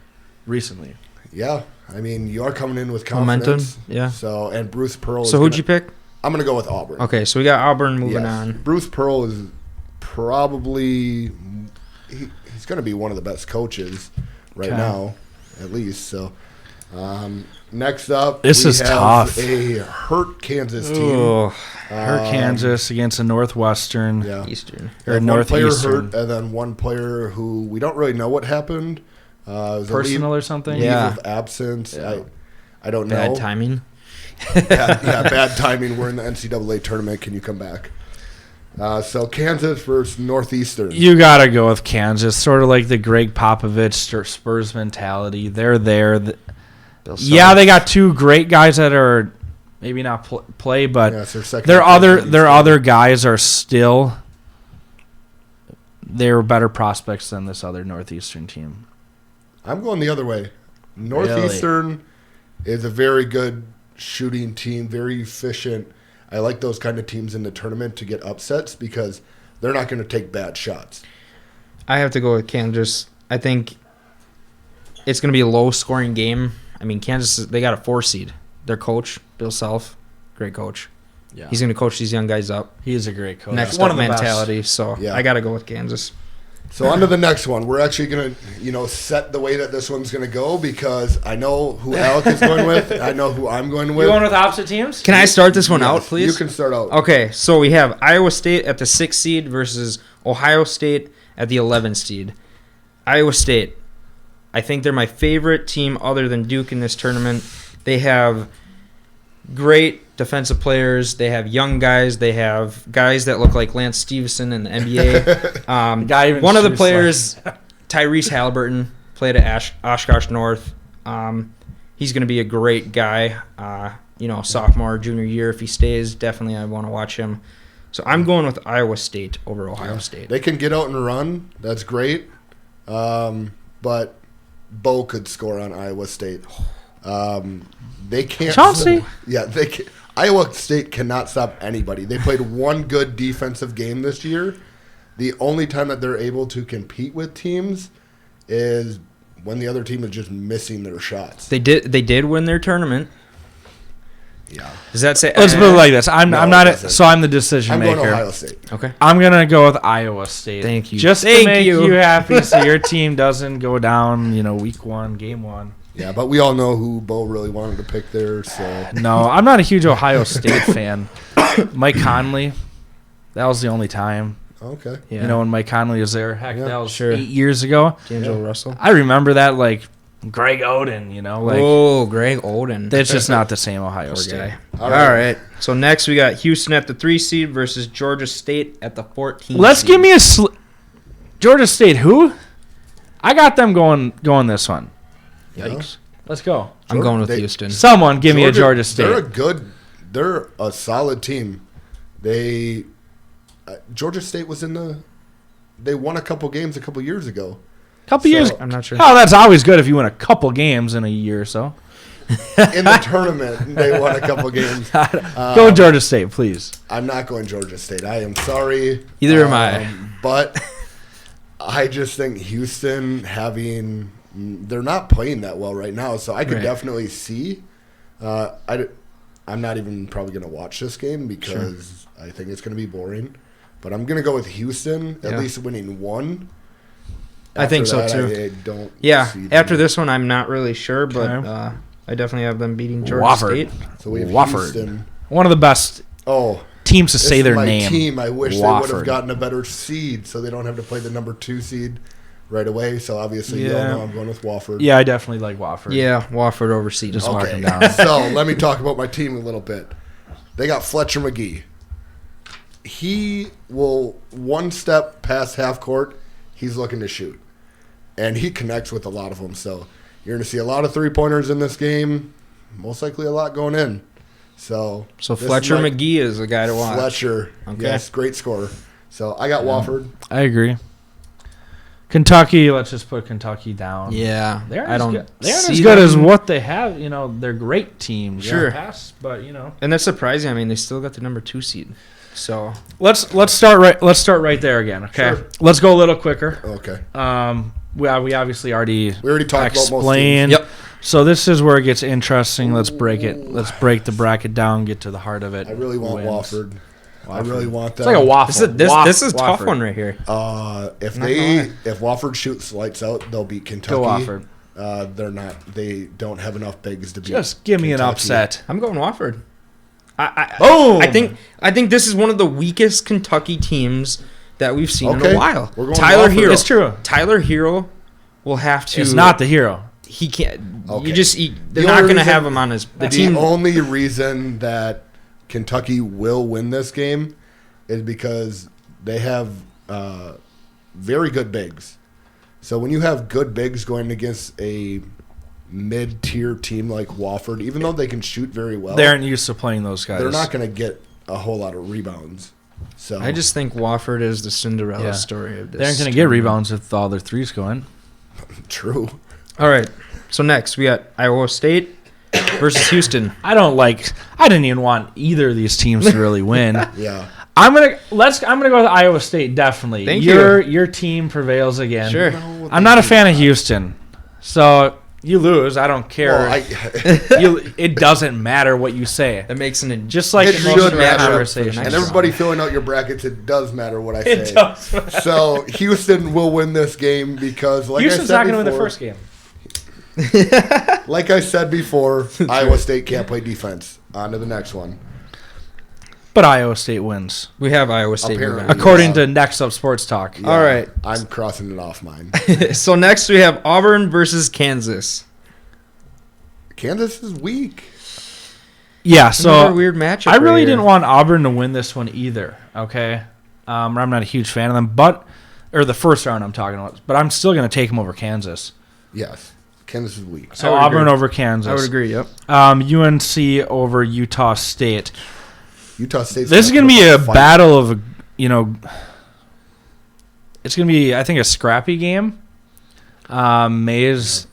A: recently.
B: Yeah, I mean you are coming in with confidence.
C: Momentum, yeah.
B: So and Bruce Pearl.
C: So who'd you pick?
B: I'm going to go with Auburn.
C: Okay, so we got Auburn moving
B: Yes.
C: on.
B: Bruce Pearl is probably he's going to be one of the best coaches right now, at least. So next up,
A: This
B: we
A: is
B: have
A: tough.
B: a hurt Kansas team.
C: Oh,
A: Hurt Kansas against a Northwestern.
B: Yeah.
C: Eastern.
B: They
A: Or
B: have one player
A: Northeastern.
B: hurt, and then one player who we don't really know what happened. It was
A: Personal
B: a
A: or something?
B: leave
C: Yeah.
B: of absence.
A: Yeah.
B: I don't know.
C: Bad timing.
B: Bad timing. We're in the NCAA tournament. Can you come back? So Kansas versus Northeastern.
A: You got to go with Kansas. Sort of like the Greg Popovich Spurs mentality. They're there. Yeah, they got two great guys that are maybe not play, but
B: Yeah, it's their second
A: their
B: opportunity.
A: other guys are still they're better prospects than this other Northeastern team.
B: I'm going the other way. Northeastern is a very good shooting team, very efficient. I like those kind of teams in the tournament to get upsets because they're not going to take bad shots.
C: I have to go with Kansas. I think it's going to be a low-scoring game. I mean, Kansas, they got a 4 seed. Their coach, Bill Self, great coach.
A: Yeah,
C: He's going to coach these young guys up.
A: he is a great coach.
C: Next
A: One
C: up
A: of the best.
C: mentality. So
B: Yeah.
C: I got to go with Kansas.
B: So on to the next one. We're actually going to, set the way that this one's going to go because I know who Alec is going with. I know who I'm going with.
A: You going with opposite teams?
C: Can I start this one out,
B: Yes,
C: please?
B: You can start out.
C: Okay, so we have Iowa State at the 6th seed versus Ohio State at the 11th seed. Iowa State, I think they're my favorite team other than Duke in this tournament. They have great defensive players. They have young guys. They have guys that look like Lance Stevenson in the NBA.
A: Guy even
C: One of the
A: shoots
C: players, Tyrese Halliburton, played at Oshkosh North. He's going to be a great guy. Sophomore, junior year, if he stays, definitely I want to watch him. So I'm going with Iowa State over Ohio State.
B: They can get out and run. That's great. But Bo could score on Iowa State. They can't.
A: Chauncey.
B: Yeah, they can. Iowa State cannot stop anybody. They played one good defensive game this year. The only time that they're able to compete with teams is when the other team is just missing their shots.
C: They did win their tournament.
B: Yeah.
C: Does that say?
A: Let's put it like this. I'm
B: No,
A: not.
B: it doesn't.
A: So I'm the decision
B: I'm going
A: maker.
B: Ohio State.
C: Okay.
A: I'm gonna go with Iowa State.
C: Thank you.
A: Just to
C: Thank
A: make
C: you.
A: you happy, so your team doesn't go down. Week 1, game 1.
B: Yeah, but we all know who Bo really wanted to pick there. So
A: No, I'm not a huge Ohio State fan. Mike Conley, that was the only time.
B: okay.
C: Yeah.
A: When Mike Conley was there. Heck,
B: Yeah,
A: that was
C: sure.
A: 8 years ago.
C: D'Angelo Russell.
A: I remember that like Greg Oden.
C: Greg Oden.
A: That's just not the same Ohio
C: Poor
A: State.
C: guy.
B: All
C: All
B: right.
C: right. So next we got Houston at the 3 seed versus Georgia State at the 14.
A: Let's
C: seed.
A: give me Georgia State. Who? I got them going this one.
C: Yikes.
A: Let's go.
C: I'm going with
B: They-
C: Houston.
A: Someone give me a Georgia State.
B: They're a solid team. Georgia State was they won a couple games a couple years ago.
A: Couple years.
C: I'm not sure.
A: Oh, that's always good if you win a couple games in a year or so.
B: In the tournament, they won a couple games.
A: Go Georgia State, please.
B: I'm not going Georgia State. I am sorry.
C: Either am I.
B: But I just think Houston they're not playing that well right now, so I could
C: Right.
B: definitely see. I'm not even probably going to watch this game because I think it's going to be boring. But I'm going to go with Houston, at
C: Yeah.
B: least winning one.
C: I think so,
B: that,
C: too.
B: I don't
C: Yeah,
B: see them.
C: after this one, I'm not really sure, but
A: Okay.
C: I definitely have them beating Georgia
A: Wofford.
C: State.
B: So we have
A: Wofford.
B: Houston.
A: One of the best
B: Oh,
A: teams to
B: this
A: say
B: is
A: their
B: my
A: name.
B: team. I wish they would
A: Wofford.
B: have gotten a better seed, so they don't have to play the number 2 seed right away. So obviously, you all
A: Yeah.
B: know I'm going with Wofford.
A: Yeah, I definitely like Wofford.
C: Yeah, Wofford over Seton.
A: Just mark
B: Okay.
A: them down.
B: So let me talk about my team a little bit. They got Fletcher McGee. He will one step past half court. He's looking to shoot, and he connects with a lot of them. So you're going to see a lot of 3-pointers in this game. Most likely a lot going in. So
C: So
B: this
C: Fletcher
B: is my-
C: McGee is the guy to watch.
B: Fletcher,
C: Okay.
B: yes, great scorer. So I got Wofford.
A: I agree. Kentucky, let's just put Kentucky down.
C: Yeah,
A: They aren't
C: I don't.
A: They aren't
C: see
A: as good as
C: them-
A: what they have. You know, they're great teams.
C: Sure.
A: Pass, but you know.
C: And that's surprising. I mean, they still got the number 2 seed. So
A: Let's start right there again. Okay.
B: Sure.
A: Let's go a little quicker.
B: Okay.
A: We obviously already
B: We already talked about most
A: explained.
C: Yep.
A: So this is where it gets interesting. Let's break it. Let's break the bracket down. Get to the heart of it.
B: I really want
A: Wins.
B: Wofford. I really want that.
A: It's like a waffle.
C: this is a tough
A: Wofford.
C: one right here.
B: If
C: Not gonna lie.
B: if Wofford shoots lights out, they'll beat Kentucky.
A: Go Wofford.
B: They're not. They don't have enough bigs to beat.
A: Just give me an
B: Kentucky.
A: upset.
C: I'm going Wofford.
A: Boom!
C: I think this is one of the weakest Kentucky teams that we've seen in
B: Okay.
C: a while.
B: We're going
C: Tyler
B: Wofford.
C: Hero.
A: It's true.
C: Tyler Hero will have to.
A: It's not the hero.
C: He can't.
B: Okay.
C: They're
B: The
C: not
B: only
C: going to
B: reason-
C: have him on his the
B: The
C: team.
B: only reason that Kentucky will win this game is because they have very good bigs. So when you have good bigs going against a mid-tier team like Wofford, even though they can shoot very well,
A: They aren't used to playing those guys.
B: they're not going to get a whole lot of rebounds. So
C: I just think Wofford is the Cinderella
A: Yeah.
C: story of this.
A: They aren't going to get rebounds with all their threes going.
B: true.
C: All right. So next we got Iowa State versus Houston.
A: I didn't even want either of these teams to really win.
B: Yeah.
A: I'm gonna go with Iowa State definitely.
C: Thank
A: Your team prevails again.
C: Sure.
B: No,
A: I'm not a fan of Houston, so you lose. I don't care.
B: Well,
A: It doesn't matter what you say.
C: That makes an
A: Just like
B: It
A: in
B: should
A: most
B: matter.
A: conversations.
B: and everybody filling out your brackets, it does matter what I say.
A: It does matter.
B: So Houston will win this game because, like
A: Houston's
B: I said
A: not going to win the
B: before-
A: first game.
B: Like I said before, Iowa State can't play defense. On to the next one.
A: But Iowa State wins,
C: We have Iowa State.
B: Apparently.
C: moving
A: according to Next Up Sports Talk.
B: Yeah,
C: All right.
B: I'm crossing it off mine.
C: on. So next we have Auburn versus Kansas.
B: Kansas is weak.
A: Yeah, so
C: Another weird matchup.
A: I really
C: right
A: didn't
C: here.
A: want Auburn to win this one either. Okay, I'm not a huge fan of them, or the first round I'm talking about. But I'm still going to take them over Kansas.
B: Yes. Kansas is weak.
A: So
C: I would
A: Auburn
C: agree.
A: over Kansas.
C: I would agree. Yep.
A: UNC over Utah State.
B: Utah State's
A: This is going to be
B: put
A: a
B: up fight.
A: battle of, it's going to be, I think, a scrappy game. Mays,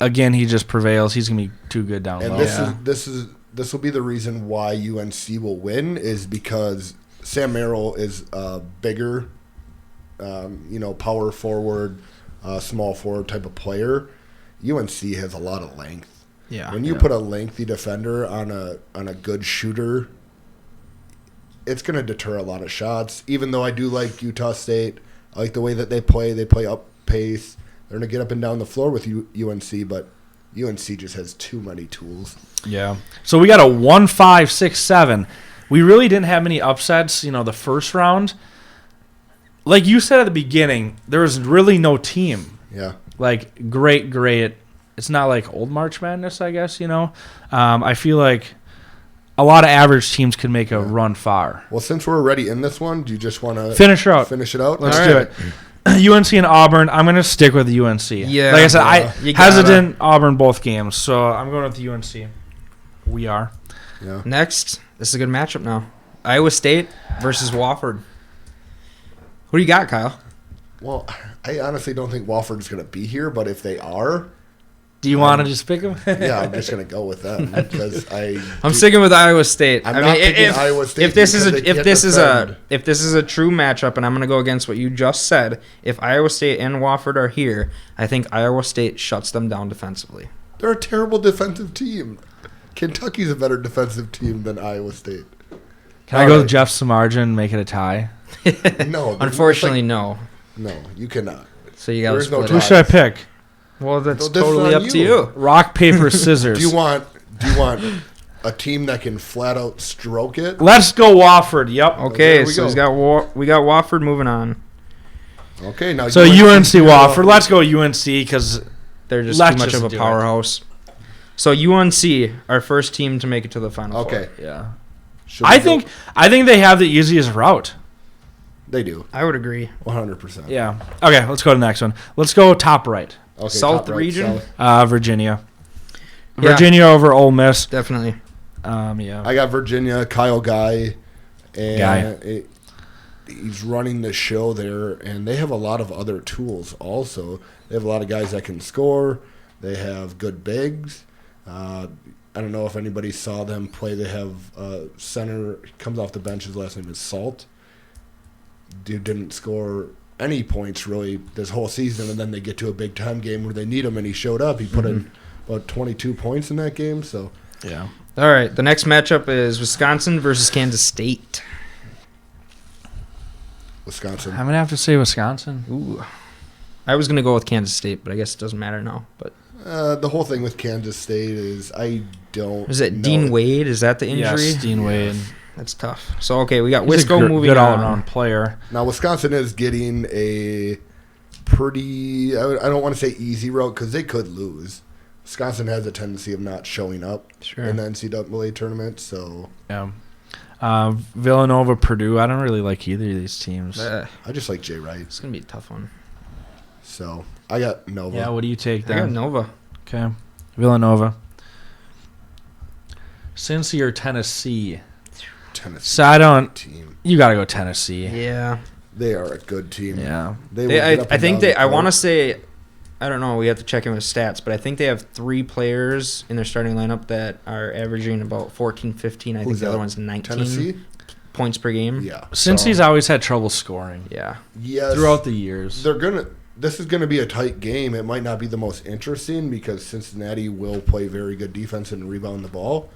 A: again, he just prevails. He's going to be too good down
B: And
A: low.
B: this will be the reason why UNC will win is because Sam Merrill is a bigger, power forward, small forward type of player. UNC has a lot of length.
C: Yeah.
B: When you put a lengthy defender on a good shooter, it's going to deter a lot of shots. Even though I do like Utah State, I like the way that they play. They play up pace. They're going to get up and down the floor with UNC, but UNC just has too many tools.
A: Yeah. So we got a 1-5-6-7. We really didn't have many upsets, the first round. Like you said at the beginning, there was really no team.
B: Yeah.
A: Like, great. It's not like old March Madness, I guess, I feel like a lot of average teams could make a run far.
B: Well, since we're already in this one, do you just want to
A: Finish her out.
B: finish it out?
A: Let's
C: All
A: do
C: right.
A: it. UNC and Auburn. I'm going to stick with UNC.
C: Yeah,
A: Like I said,
C: you
A: I
C: gotta.
A: hesitant Auburn both games, so I'm going with the UNC. We are.
B: Yeah.
C: Next, this is a good matchup now. Iowa State versus Wofford. Who do you got, Kyle?
B: Well, I honestly don't think Wofford's going to be here, but if they are,
A: Do you want to just pick them?
B: yeah, I'm just going to go with them because
C: I'm sticking with Iowa State.
B: I'm not picking Iowa State
C: if this is
B: because they
C: if
B: can't
C: this is
B: defend.
C: if this is a true matchup, and I'm going to go against what you just said, if Iowa State and Wofford are here, I think Iowa State shuts them down defensively.
B: They're a terrible defensive team. Kentucky's a better defensive team than Iowa State.
A: Can I go with Jeff Samardzija and make it a tie?
B: No,
C: Unfortunately, no.
B: no, you cannot.
C: So you got to
B: There's no
C: split
A: Who
C: it.
A: should I pick?
C: Well, that's
B: So this is
C: totally
B: on
C: up to
B: you.
C: you.
A: Rock, paper, scissors.
B: Do you want a team that can flat out stroke it?
A: Let's go Wofford. Yep.
C: Okay,
B: There we
C: so
B: go.
C: we got Wofford moving on.
B: Okay, now
A: So UNC Wofford. Let's go UNC because
C: They're just
A: Let's
C: too much
A: just
C: of
A: do
C: a
A: it.
C: powerhouse. So UNC, our first team to make it to the Final Four.
B: Okay,
A: yeah.
B: Should we
A: I
B: go-
A: think they have the easiest route.
B: they do
C: I would agree.
B: 100%.
A: Yeah. Okay, let's go to the next one. Let's go top right.
B: Okay,
C: South
B: top right,
C: region?
B: south.
A: Virginia.
C: Yeah.
A: Virginia over Ole Miss.
C: Definitely.
A: Yeah.
B: I got Virginia, Kyle Guy, and
A: Guy.
B: He's running the show there, and they have a lot of other tools also. They have a lot of guys that can score. They have good bigs. I don't know if anybody saw them play. They have center, comes off the bench. His last name is Salt. Dude didn't score any points really this whole season, and then they get to a big time game where they need him, and he showed up. He put in about 22 points in that game. So
A: Yeah.
C: All right, the next matchup is Wisconsin versus Kansas State.
B: Wisconsin.
A: I'm gonna have to say Wisconsin.
C: Ooh. I was going to go with Kansas State, but I guess it doesn't matter now. But
B: The whole thing with Kansas State is I don't.
C: is it
B: know.
C: Dean Wade? Is that the injury?
A: Yes, Dean Wade.
C: That's tough. So, okay, we got
A: He's
C: Wisco
A: a
C: moving
A: good
C: on.
A: all-around player.
B: Now Wisconsin is getting a pretty. I don't want to say easy route because they could lose. Wisconsin has a tendency of not showing up
C: Sure.
B: in the NCAA tournament, so
A: Yeah. Villanova, Purdue. I don't really like either of these teams.
B: I just like Jay Wright.
C: It's going to be a tough one.
B: So I got Nova.
A: Yeah. What do you take
C: I got
A: then?
C: Nova.
A: Okay. Villanova. Cincy or Tennessee?
B: Tennessee.
A: So I don't.
B: Team.
A: You got to go Tennessee.
C: Yeah.
B: They are a good team.
A: Yeah.
B: They will get up
C: I
B: and
C: think
B: down
C: they.
B: the
C: I want to
B: court.
C: say, I don't know. We have to check in with stats, but I think they have 3 players in their starting lineup that are averaging about 14, 15. I think
B: Who's
C: the other
B: that?
C: one's 19
B: Tennessee.
C: points per game.
B: Yeah.
A: Cincy's always had trouble scoring
C: Yeah.
B: Yes.
A: throughout the years.
B: They're gonna. This is gonna be a tight game. It might not be the most interesting because Cincinnati will play very good defense and rebound the ball.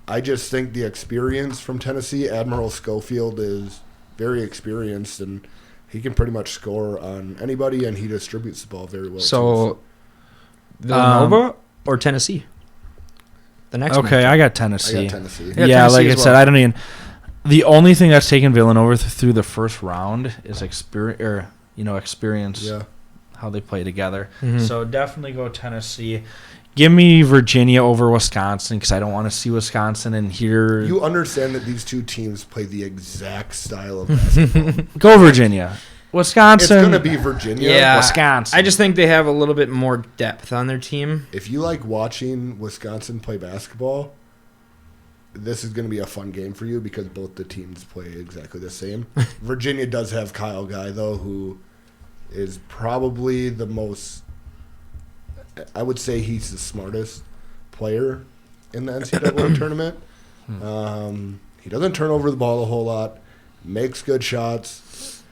B: I just think the experience from Tennessee, Admiral Schofield is very experienced and he can pretty much score on anybody and he distributes the ball very well.
C: So,
B: too.
C: Villanova or Tennessee? The next
A: Okay,
C: matchup.
A: I got
B: I
A: Tennessee.
B: got Tennessee.
C: Yeah,
A: Yeah,
C: Tennessee
A: like I
C: as
A: said,
C: well.
A: I don't even. The only thing that's taken Villanova through the first round is experience.
B: Yeah.
A: How they play together.
C: Mhm.
A: So definitely go Tennessee. Give me Virginia over Wisconsin because I don't want to see Wisconsin and hear.
B: You understand that these two teams play the exact style of basketball.
A: Go Virginia. Wisconsin.
B: It's going to be Virginia.
C: Yeah.
A: Wisconsin.
C: I just think they have a little bit more depth on their team.
B: If you like watching Wisconsin play basketball, this is going to be a fun game for you because both the teams play exactly the same. Virginia does have Kyle Guy, though, who is probably the most, I would say he's the smartest player in the NCAA tournament. He doesn't turn over the ball a whole lot, makes good shots.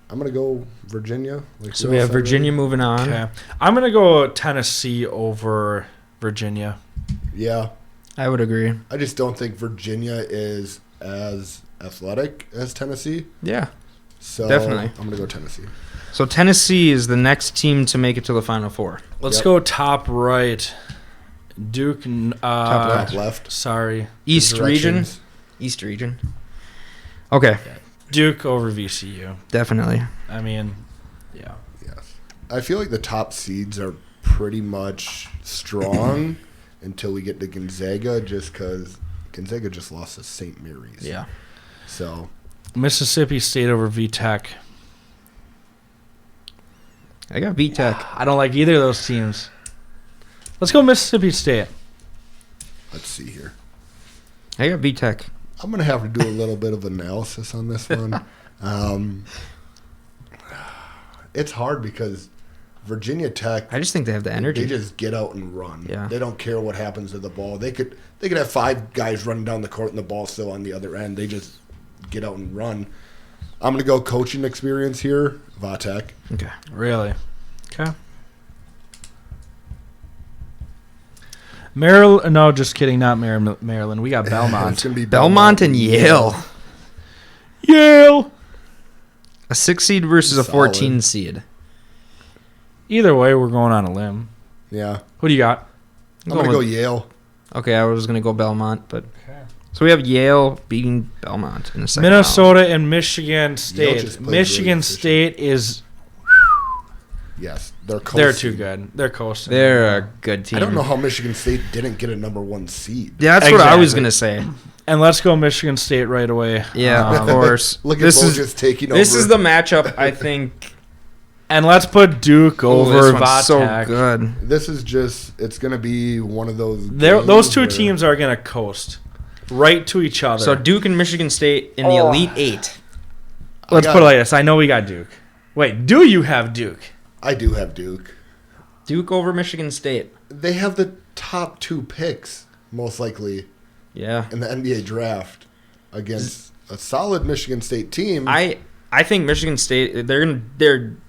B: I'm going to go Virginia.
C: So we have Virginia moving on.
A: Okay. I'm gonna go Tennessee over Virginia.
B: Yeah.
C: I would agree.
B: I just don't think Virginia is as athletic as Tennessee.
C: Yeah.
B: So
C: Definitely.
B: I'm going to go Tennessee.
C: So Tennessee is the next team to make it to the Final Four.
A: Let's
B: Yep.
A: go top right. Duke.
B: Top left.
A: Sorry.
C: East region.
B: Directions.
C: East region. Okay,
A: Duke over VCU.
C: definitely.
A: I mean, yeah.
B: Yes. I feel like the top seeds are pretty much strong until we get to Gonzaga just because Gonzaga just lost to St. Mary's.
C: Yeah.
B: So
A: Mississippi State over VTech.
C: I got VTech.
A: I don't like either of those teams. Let's go Mississippi State.
B: let's see here.
C: I got VTech.
B: I'm going to have to do a little bit of analysis on this one. It's hard because Virginia Tech,
C: I just think they have the energy.
B: they just get out and run.
C: Yeah.
B: They don't care what happens to the ball. They could have 5 guys running down the court and the ball's still on the other end. They just get out and run. I'm going to go coaching experience here, Vatek.
C: Okay.
A: Really? Okay. Maryland? No, just kidding. Not Maryland. We got
B: It's
A: Belmont.
B: going to be
C: Belmont and Yale.
A: Yale.
C: A 6 seed versus a
B: Solid.
C: 14 seed.
A: Either way, we're going on a limb.
B: Yeah.
A: Who do you got?
B: I'm going to go Yale.
C: Okay, I was going to go Belmont, but so we have Yale beating Belmont in the second
A: Minnesota
C: round.
A: and Michigan State. Michigan
B: really
A: State is
B: yes, they're
A: too good. They're coasting.
C: They're a good team.
B: I don't know how Michigan State didn't get a number 1 seed.
C: Yeah, that's what I was going to say.
A: And let's go Michigan State right away.
C: Yeah, of course.
B: Look at Bo just taking over.
C: This is the matchup, I think.
A: And let's put Duke over
C: this one's
A: Vatek.
C: so good.
B: This is just, it's going to be one of those.
A: Those two teams are going to coast right to each other.
C: So Duke and Michigan State in the Elite Eight.
A: Let's put it like this. I know we got Duke. Wait, do you have Duke?
B: I do have Duke.
C: Duke over Michigan State.
B: They have the top 2 picks, most likely,
C: Yeah.
B: in the NBA draft against a solid Michigan State team.
C: I think Michigan State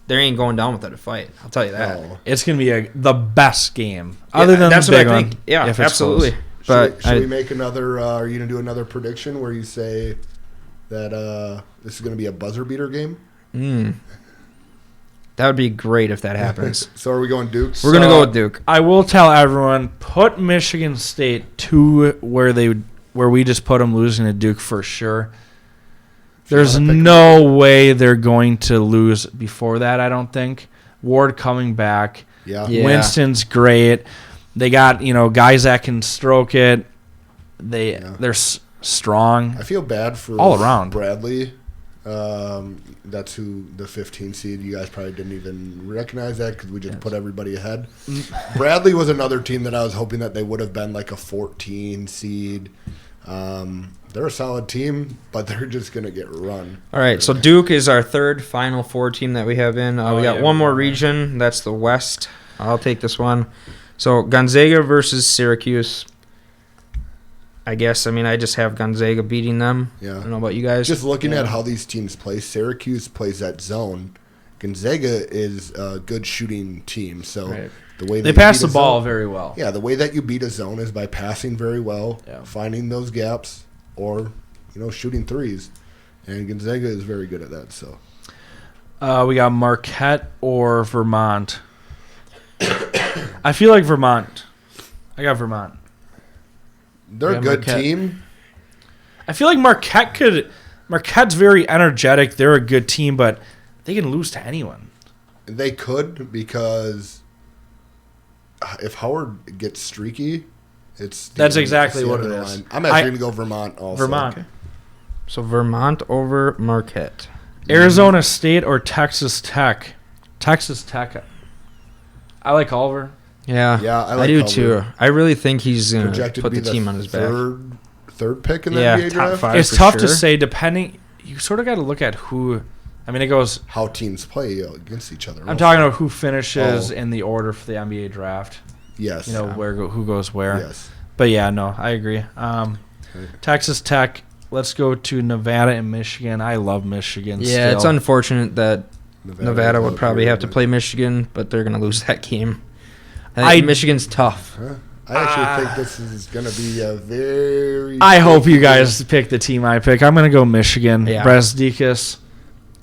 C: they ain't going down without a fight. I'll tell you that.
B: Oh.
A: It's going to be the best game. Other than
C: that's
A: the
C: what
A: big
C: I think.
A: one,
C: Yeah,
A: if it's
C: absolutely.
A: close.
C: But
B: Should we make another? Are you gonna do another prediction where you say that this is gonna be a buzzer beater game?
C: That would be great if that happens.
B: So are we going Duke?
C: We're gonna go with Duke.
A: I will tell everyone, put Michigan State to where we just put them losing to Duke for sure. There's no way they're going to lose before that, I don't think. Ward coming back.
B: Yeah.
A: Winston's great. They got, guys that can stroke it. They're strong.
B: I feel bad for
A: all around.
B: Bradley. That's who the 15 seed. You guys probably didn't even recognize that because we just put everybody ahead. Bradley was another team that I was hoping that they would have been like a 14 seed. They're a solid team, but they're just going to get run.
C: All right, so Duke is our third Final Four team that we have in. We got one more region. That's the West. I'll take this one. So Gonzaga versus Syracuse. I guess, I just have Gonzaga beating them.
B: Yeah.
C: I don't know about you guys.
B: Just looking at how these teams play, Syracuse plays that zone. Gonzaga is a good shooting team. So the way
A: they pass the ball very well.
B: Yeah, the way that you beat a zone is by passing very well, finding those gaps, or shooting threes. And Gonzaga is very good at that. So
A: we got Marquette or Vermont. I feel like Vermont. I got Vermont.
B: They're a good team.
A: I feel like Marquette's very energetic. They're a good team, but they can lose to anyone.
B: They could, because if Howard gets streaky, that's
A: exactly what it is.
B: I'm actually going to go Vermont also.
A: Vermont.
C: Okay. So Vermont over Marquette.
A: Arizona State or Texas Tech? Texas Tech. I like Oliver.
C: Yeah, I do too. I really think he's going to put the team on his back.
B: Third pick in the NBA
C: top
B: draft?
C: 5
A: It's tough to say, depending. You sort of got to look at who. It goes.
B: How teams play against each other.
A: I'm talking about who finishes in the order for the NBA draft.
B: Yes.
A: Who goes where.
B: Yes.
A: But yeah, no, I agree. Texas Tech. Let's go to Nevada and Michigan. I love Michigan.
C: Yeah,
A: still.
C: It's unfortunate that Nevada would probably have to play Michigan, but they're going to lose that game. I think Michigan's tough.
B: I actually think this is going to be a very...
A: I hope you guys pick the team I pick. I'm going to go Michigan.
C: Yeah.
A: Brasdeikis,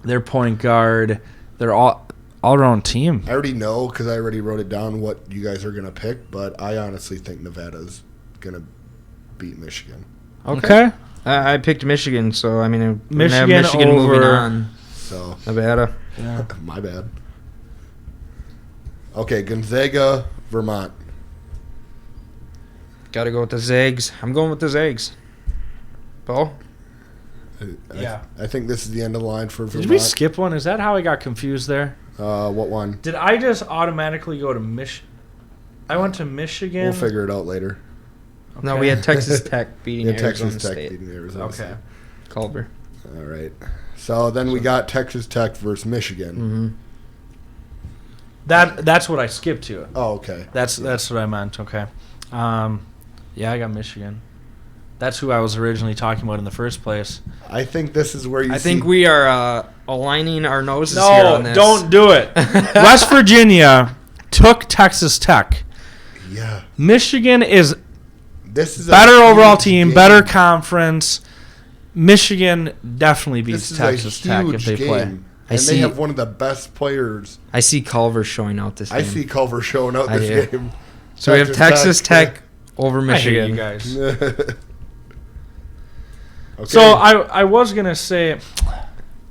A: their point guard. They're all-around team.
B: I already know because I already wrote it down what you guys are going to pick, but I honestly think Nevada's going to beat Michigan.
A: Okay.
C: I picked Michigan, so
A: Michigan
C: Michigan
A: over
C: moving on.
B: So
C: Nevada.
A: Yeah.
B: My bad. Okay, Gonzaga, Vermont.
C: Got to go with the Zags. I'm going with the Zags. Bo?
B: I think this is the end of the line for Vermont.
A: Did we skip one? Is that how I got confused there?
B: What one?
A: Did I just automatically go to Michigan? I went to Michigan.
B: We'll figure it out later.
C: Okay. No, we had Texas Tech beating Arizona
B: Texas Tech
C: State.
B: beating Arizona State.
C: Culver.
B: All right. So then we got Texas Tech versus Michigan.
C: Mm-hmm.
A: That's what I skipped to.
B: Oh, okay.
A: That's what I meant. Okay. Yeah, I got Michigan. That's who I was originally talking about in the first place.
B: I think this is where
C: I think we are aligning our noses here on this.
A: No, don't do it. West Virginia took Texas Tech.
B: Yeah.
A: Michigan is
B: this is
A: better
B: a
A: overall
B: huge
A: team,
B: game.
A: better conference. Michigan definitely beats
B: This is
A: Texas
B: a
A: Tech
B: huge
A: if they
B: game.
A: play.
B: And they have one of the best players.
C: I see Culver showing out this game.
B: I see Culver showing out this game.
C: So we have Texas Tech over Michigan.
A: I hate you guys.
B: Okay.
A: So I was gonna say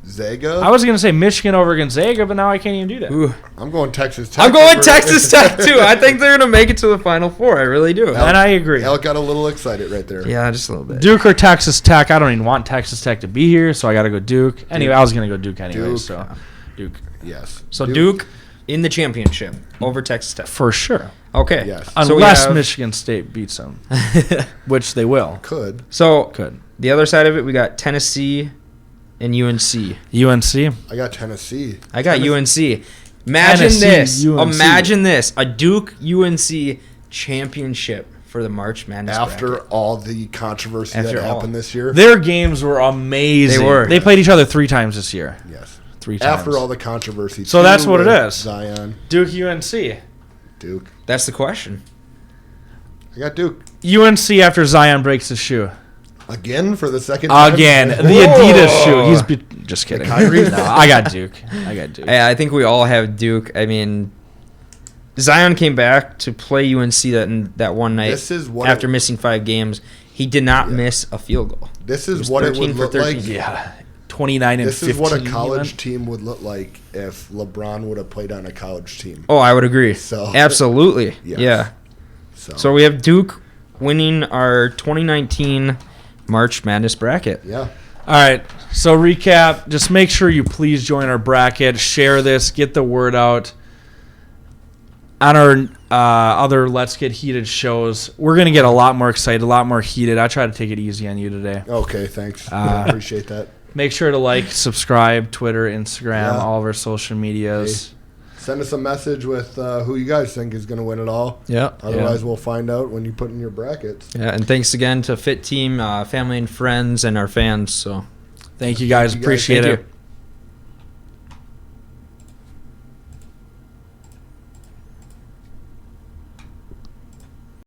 B: Zaga.
A: I was gonna say Michigan over Gonzaga, but now I can't even do that.
C: Ooh.
B: I'm going Texas Tech.
C: I'm going Texas Tech too. I think they're gonna make it to the Final Four. I really do.
A: And I agree.
B: Al got a little excited right there.
C: Yeah, just a little bit.
A: Duke or Texas Tech? I don't even want Texas Tech to be here, so I got to go Duke. Anyway, I was gonna go Duke anyway.
B: Duke.
A: So Duke
B: Yes.
C: So Duke in the championship over Texas Tech.
A: for sure,
C: Okay.
B: Yes.
C: So we
A: unless
C: have-
A: Michigan State beats them, which they will.
B: Could.
C: So
A: Could
C: the other side of it, we got Tennessee and UNC.
A: UNC?
B: I got Tennessee.
C: I got UNC. Imagine
A: Tennessee,
C: this.
A: UNC.
C: Imagine this. A Duke UNC championship for the March Madness
B: After
C: bracket.
B: all the controversy
C: After
B: that
C: all.
B: happened this year.
A: Their games were amazing.
C: They were.
A: They played each other 3 times this year.
B: Yes.
A: 3 times.
B: After all the controversy.
A: So
B: too,
A: that's what it
B: with
A: is.
B: Zion.
A: Duke UNC.
B: Duke.
C: That's the question.
B: I got Duke.
A: UNC after Zion breaks his shoe.
B: Again for the second time.
A: Again, the
C: Whoa.
A: Adidas shoe. Just kidding.
B: Kyrie?
A: No, I got Duke. I got Duke.
C: I think we all have Duke. I mean, Zion came back to play UNC that one night
B: This is what
C: after missing 5 games. He did not miss a field goal.
B: This
C: It
B: is
C: was
B: what it
C: 13
B: would
C: for
B: look
C: 13.
B: like.
A: Yeah. 29 and
B: This
A: 15.
B: is what a college
A: even.
B: team would look like if LeBron would have played on a college team.
C: Oh, I would agree.
B: So-
C: Absolutely.
B: Yes.
C: Yeah. So we have Duke winning our 2019 March Madness bracket.
B: Yeah.
A: All right. So recap. Just make sure you please join our bracket. Share this. Get the word out. On our other Let's Get Heated shows, we're going to get a lot more excited, a lot more heated. I try to take it easy on you today.
B: Okay, thanks. I appreciate that.
A: Make sure to like, subscribe, Twitter, Instagram,
B: Yeah.
A: all of our social medias.
B: Send us a message with who you guys think is going to win it all.
A: Yeah.
B: Otherwise, we'll find out when you put in your brackets.
C: Yeah, and thanks again to Fit Team, family and friends, and our fans. So
A: Thank you guys.
B: Thank you guys.
A: Appreciate
C: Thank
A: it.
C: you.